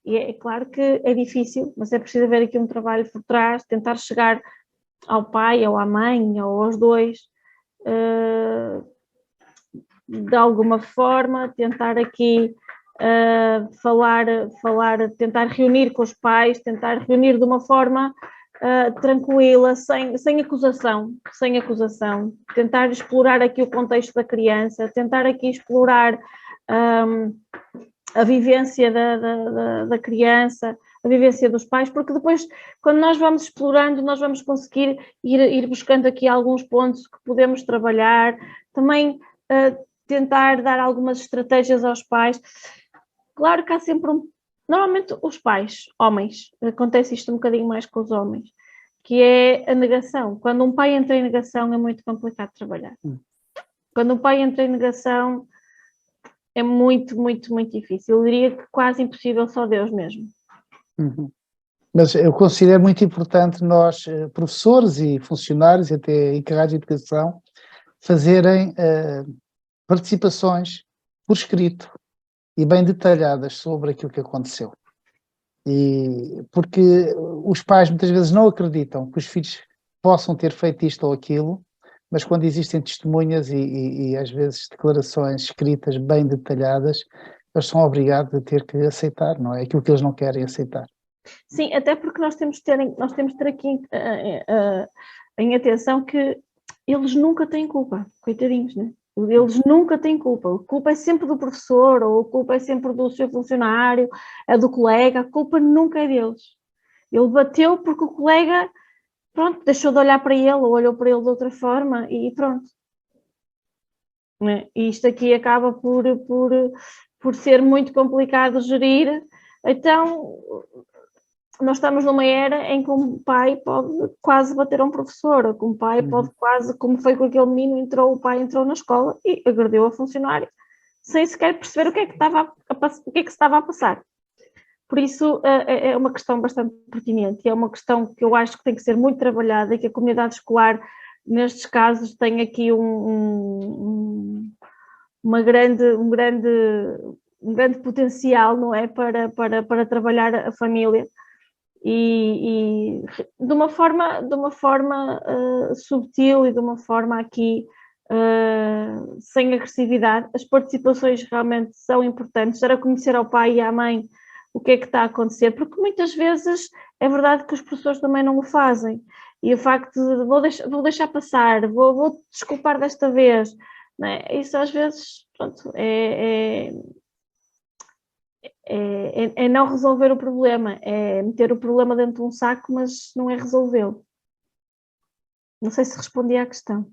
E é claro que é difícil, mas é preciso haver aqui um trabalho por trás, tentar chegar ao pai ou à mãe ou aos dois, de alguma forma, tentar aqui falar, tentar reunir com os pais, tentar reunir de uma forma tranquila, sem acusação, tentar explorar aqui o contexto da criança, tentar aqui explorar a vivência da criança, a vivência dos pais, porque depois, quando nós vamos explorando, nós vamos conseguir ir buscando aqui alguns pontos que podemos trabalhar, também tentar dar algumas estratégias aos pais. Claro que há sempre normalmente os pais, homens, acontece isto um bocadinho mais com os homens, que é a negação. Quando um pai entra em negação é muito complicado de trabalhar. Quando um pai entra em negação é muito, muito, muito difícil. Eu diria que quase impossível, só Deus mesmo. Mas eu considero muito importante nós, professores e funcionários, e até encarregados de educação, fazerem participações por escrito e bem detalhadas sobre aquilo que aconteceu. E porque os pais muitas vezes não acreditam que os filhos possam ter feito isto ou aquilo, mas quando existem testemunhas e às vezes declarações escritas bem detalhadas, eles são obrigados a ter que aceitar, não é? Aquilo que eles não querem aceitar. Sim, até porque nós temos de ter aqui em atenção que eles nunca têm culpa, coitadinhos, né? Eles nunca têm culpa. A culpa é sempre do professor, ou a culpa é sempre do seu funcionário, é do colega, a culpa nunca é deles. Ele bateu porque o colega, pronto, deixou de olhar para ele, ou olhou para ele de outra forma e pronto. E isto aqui acaba por ser muito complicado de gerir. Então, nós estamos numa era em que um pai pode quase bater a um professor, ou que um pai pode quase, como foi com aquele menino, o pai entrou na escola e agrediu a funcionária, sem sequer perceber o que é que se estava a passar. Por isso, é uma questão bastante pertinente, e é uma questão que eu acho que tem que ser muito trabalhada, e que a comunidade escolar, nestes casos, tem aqui um grande potencial, não é, para trabalhar a família. E de uma forma subtil e de uma forma aqui sem agressividade. As participações realmente são importantes, dar a conhecer ao pai e à mãe o que é que está a acontecer, porque muitas vezes é verdade que os professores também não o fazem, e o facto de vou deixar passar, vou desculpar desta vez, não é? Isso às vezes, pronto, é não resolver o problema, é meter o problema dentro de um saco, mas não é resolvê-lo. Não sei se respondi à questão.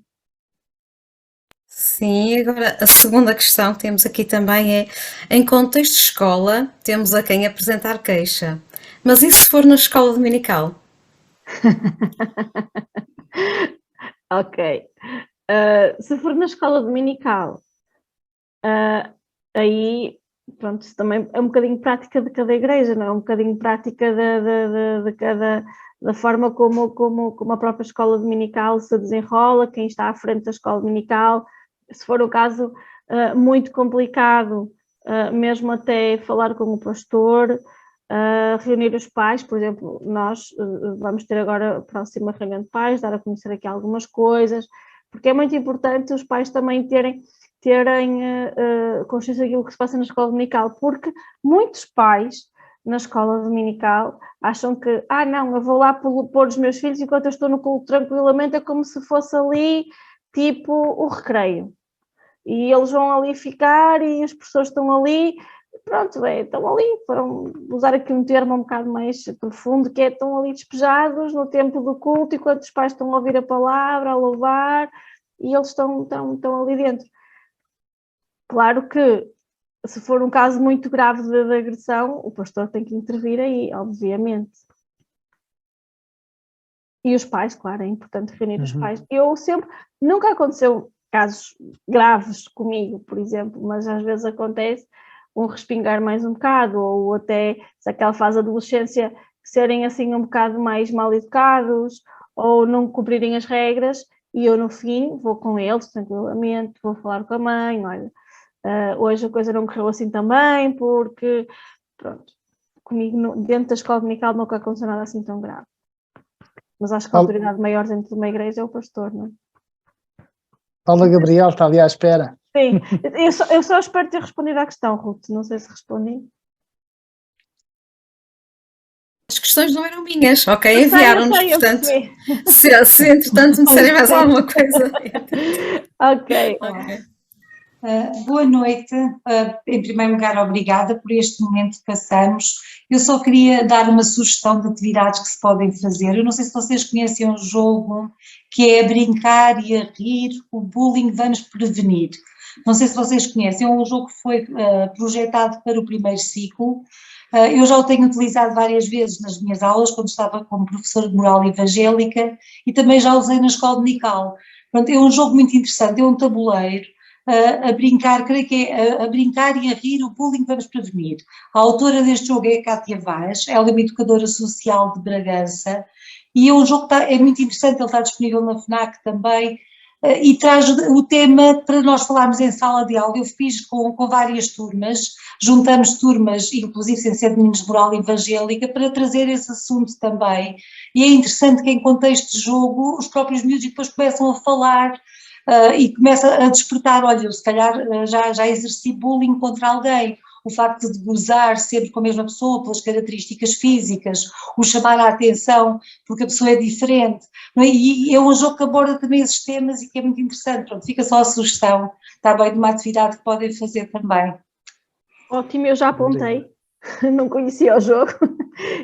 Sim, agora a segunda questão que temos aqui também é, em contexto de escola, temos a quem apresentar queixa, mas e se for na escola dominical? Ok. Se for na escola dominical, aí, pronto, isso também é um bocadinho prática de cada igreja, não é? Um bocadinho prática da forma como a própria escola dominical se desenrola, quem está à frente da escola dominical. Se for o caso muito complicado, mesmo até falar com o pastor, reunir os pais, por exemplo, nós vamos ter agora a próxima reunião de pais, dar a conhecer aqui algumas coisas, porque é muito importante os pais também terem consciência daquilo que se passa na escola dominical, porque muitos pais na escola dominical acham que, não, eu vou lá pôr os meus filhos enquanto eu estou no culto tranquilamente, é como se fosse ali, tipo, o recreio. E eles vão ali ficar e as pessoas estão ali, pronto, estão ali, para usar aqui um termo um bocado mais profundo, que é, estão ali despejados no tempo do culto, enquanto os pais estão a ouvir a palavra, a louvar, e eles estão ali dentro. Claro que, se for um caso muito grave de agressão, o pastor tem que intervir aí, obviamente. E os pais, claro, é importante reunir os pais. Nunca aconteceu casos graves comigo, por exemplo, mas às vezes acontece um respingar mais um bocado, ou até, se aquela fase da adolescência, serem assim um bocado mais mal educados, ou não cumprirem as regras, e eu no fim vou com eles tranquilamente, vou falar com a mãe, olha, hoje a coisa não correu assim também, porque, pronto, comigo dentro da escola dominical nunca aconteceu nada assim tão grave. Mas acho que a autoridade maior dentro de uma igreja é o pastor, não é? Paula Gabriel está ali à espera. Sim, eu só espero ter respondido à questão, Ruth, não sei se respondi. As questões não eram minhas, ok? Enviaram-nos, portanto, se entretanto me disserem mais alguma coisa. Ok. Boa noite. Em primeiro lugar, obrigada por este momento que passamos. Eu só queria dar uma sugestão de atividades que se podem fazer. Eu não sei se vocês conhecem um jogo que é brincar e a rir, o bullying vamos prevenir. Não sei se vocês conhecem, é um jogo que foi projetado para o primeiro ciclo. Eu já o tenho utilizado várias vezes nas minhas aulas, quando estava como professora de moral evangélica, e também já usei na escola dominical. Pronto, é um jogo muito interessante, é um tabuleiro, a brincar, creio que é a brincar e a rir, o bullying vamos prevenir. A autora deste jogo é a Cátia Vaz, ela é uma educadora social de Bragança, e é um jogo que é muito interessante, ele está disponível na FNAC também, e traz o tema para nós falarmos em sala de aula. Eu fiz com várias turmas, juntamos turmas, inclusive sem ser de meninos de moral evangélica, para trazer esse assunto também. E é interessante que em contexto de jogo os próprios miúdos depois começam a falar e começa a despertar, olha, eu se calhar já exerci bullying contra alguém. O facto de gozar sempre com a mesma pessoa pelas características físicas, o chamar a atenção porque a pessoa é diferente, não é? E é um jogo que aborda também esses temas e que é muito interessante. Pronto, fica só a sugestão, está bem, de uma atividade que podem fazer também. Ótimo, eu já apontei, não conhecia o jogo,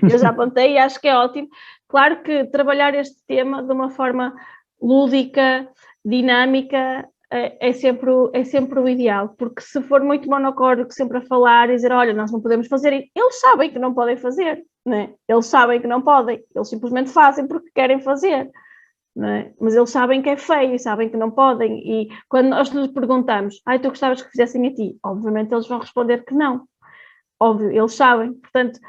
eu já apontei e acho que é ótimo. Claro que trabalhar este tema de uma forma lúdica, dinâmica, é sempre o ideal, porque se for muito monocórdico sempre a falar e dizer, olha, nós não podemos fazer, eles sabem que não podem fazer, não é? Eles sabem que não podem, eles simplesmente fazem porque querem fazer, não é? Mas eles sabem que é feio e sabem que não podem, e quando nós nos perguntamos, tu gostavas que fizessem a ti? Obviamente eles vão responder que não, óbvio, eles sabem, portanto,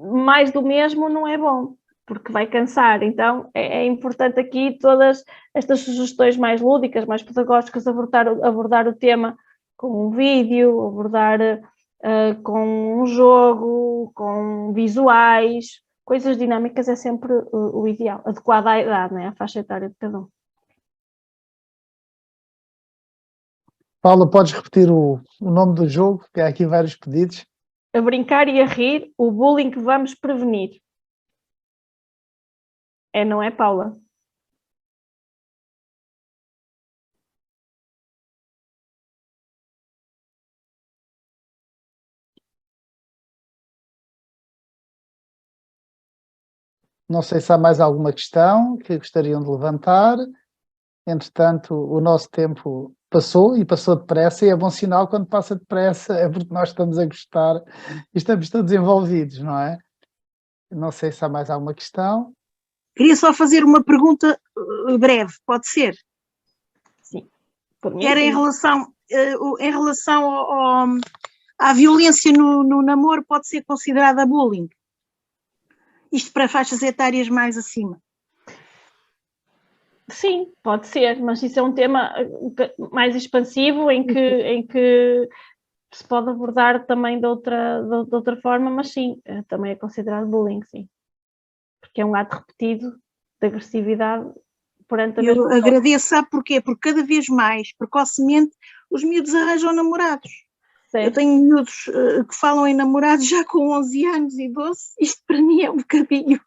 mais do mesmo não é bom, porque vai cansar. Então é importante aqui todas estas sugestões mais lúdicas, mais pedagógicas, abordar o tema com um vídeo, abordar com um jogo, com visuais, coisas dinâmicas é sempre o ideal, adequado à idade, né? À faixa etária de cada um. Paula, podes repetir o nome do jogo, que há aqui vários pedidos. A brincar e a rir, o bullying que vamos prevenir. Não é, Paula? Não sei se há mais alguma questão que gostariam de levantar. Entretanto, o nosso tempo passou e passou depressa, e é bom sinal quando passa depressa, é porque nós estamos a gostar e estamos todos envolvidos, não é? Não sei se há mais alguma questão. Queria só fazer uma pergunta breve, pode ser? Sim. Era em relação à violência no namoro, pode ser considerada bullying? Isto para faixas etárias mais acima. Sim, pode ser, mas isso é um tema mais expansivo em que se pode abordar também de outra forma, mas sim, também é considerado bullying, sim. Porque é um ato repetido de agressividade perante a mesma Eu agradeço, sabe porquê? Porque cada vez mais, precocemente, os miúdos arranjam namorados. Certo. Eu tenho miúdos que falam em namorados já com 11 anos e 12, isto para mim é um bocadinho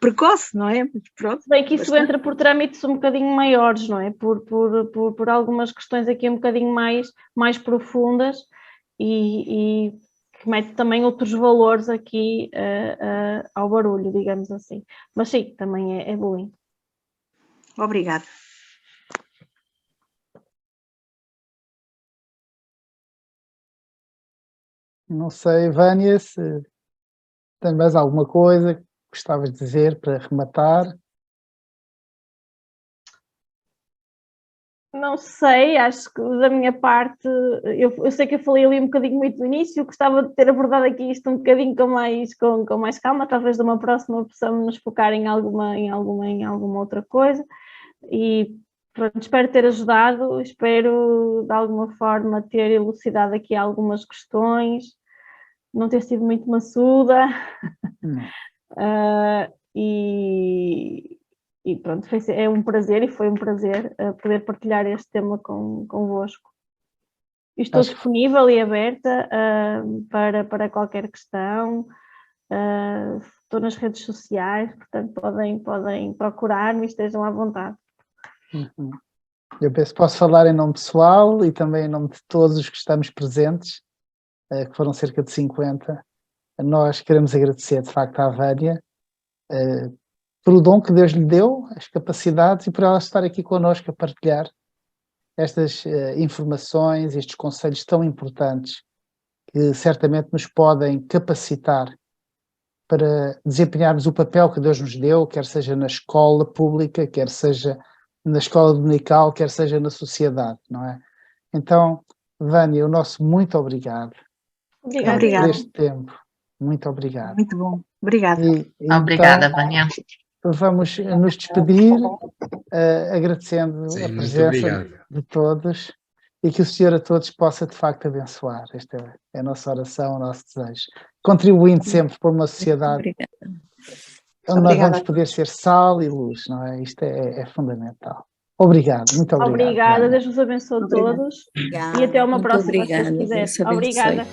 precoce, não é? Mas pronto, bem que isso entra por trâmites um bocadinho maiores, não é? Por algumas questões aqui um bocadinho mais profundas e que mete também outros valores aqui ao barulho, digamos assim. Mas sim, também é bullying. Obrigada. Não sei, Vânia, se tens mais alguma coisa que gostavas de dizer para rematar? Não sei, acho que da minha parte, eu sei que eu falei ali um bocadinho muito no início, gostava de ter abordado aqui isto um bocadinho com mais calma, talvez de uma próxima possamos nos focar em alguma outra coisa, e pronto, espero ter ajudado, espero de alguma forma ter elucidado aqui algumas questões, não ter sido muito maçuda, e pronto, é um prazer e foi um prazer poder partilhar este tema convosco. Estou disponível e aberta para qualquer questão, estou nas redes sociais, portanto podem procurar-me e estejam à vontade. Eu penso que posso falar em nome pessoal e também em nome de todos os que estamos presentes, que foram cerca de 50. Nós queremos agradecer de facto à Vânia por o dom que Deus lhe deu, as capacidades e por ela estar aqui connosco a partilhar estas informações, estes conselhos tão importantes que certamente nos podem capacitar para desempenharmos o papel que Deus nos deu, quer seja na escola pública, quer seja na escola dominical, quer seja na sociedade, não é? Então, Vânia, o nosso muito obrigado por este tempo. Muito obrigado. Muito bom. Obrigada. Obrigada, Vânia. Vamos nos despedir, agradecendo a presença de todos e que o Senhor a todos possa de facto abençoar. Esta é a nossa oração, o nosso desejo. Contribuindo sempre para uma sociedade onde nós vamos poder ser sal e luz, não é? Isto é fundamental. Obrigado, muito obrigado. Obrigada, Deus vos abençoe a todos e até uma próxima, se Deus quiser. Obrigada.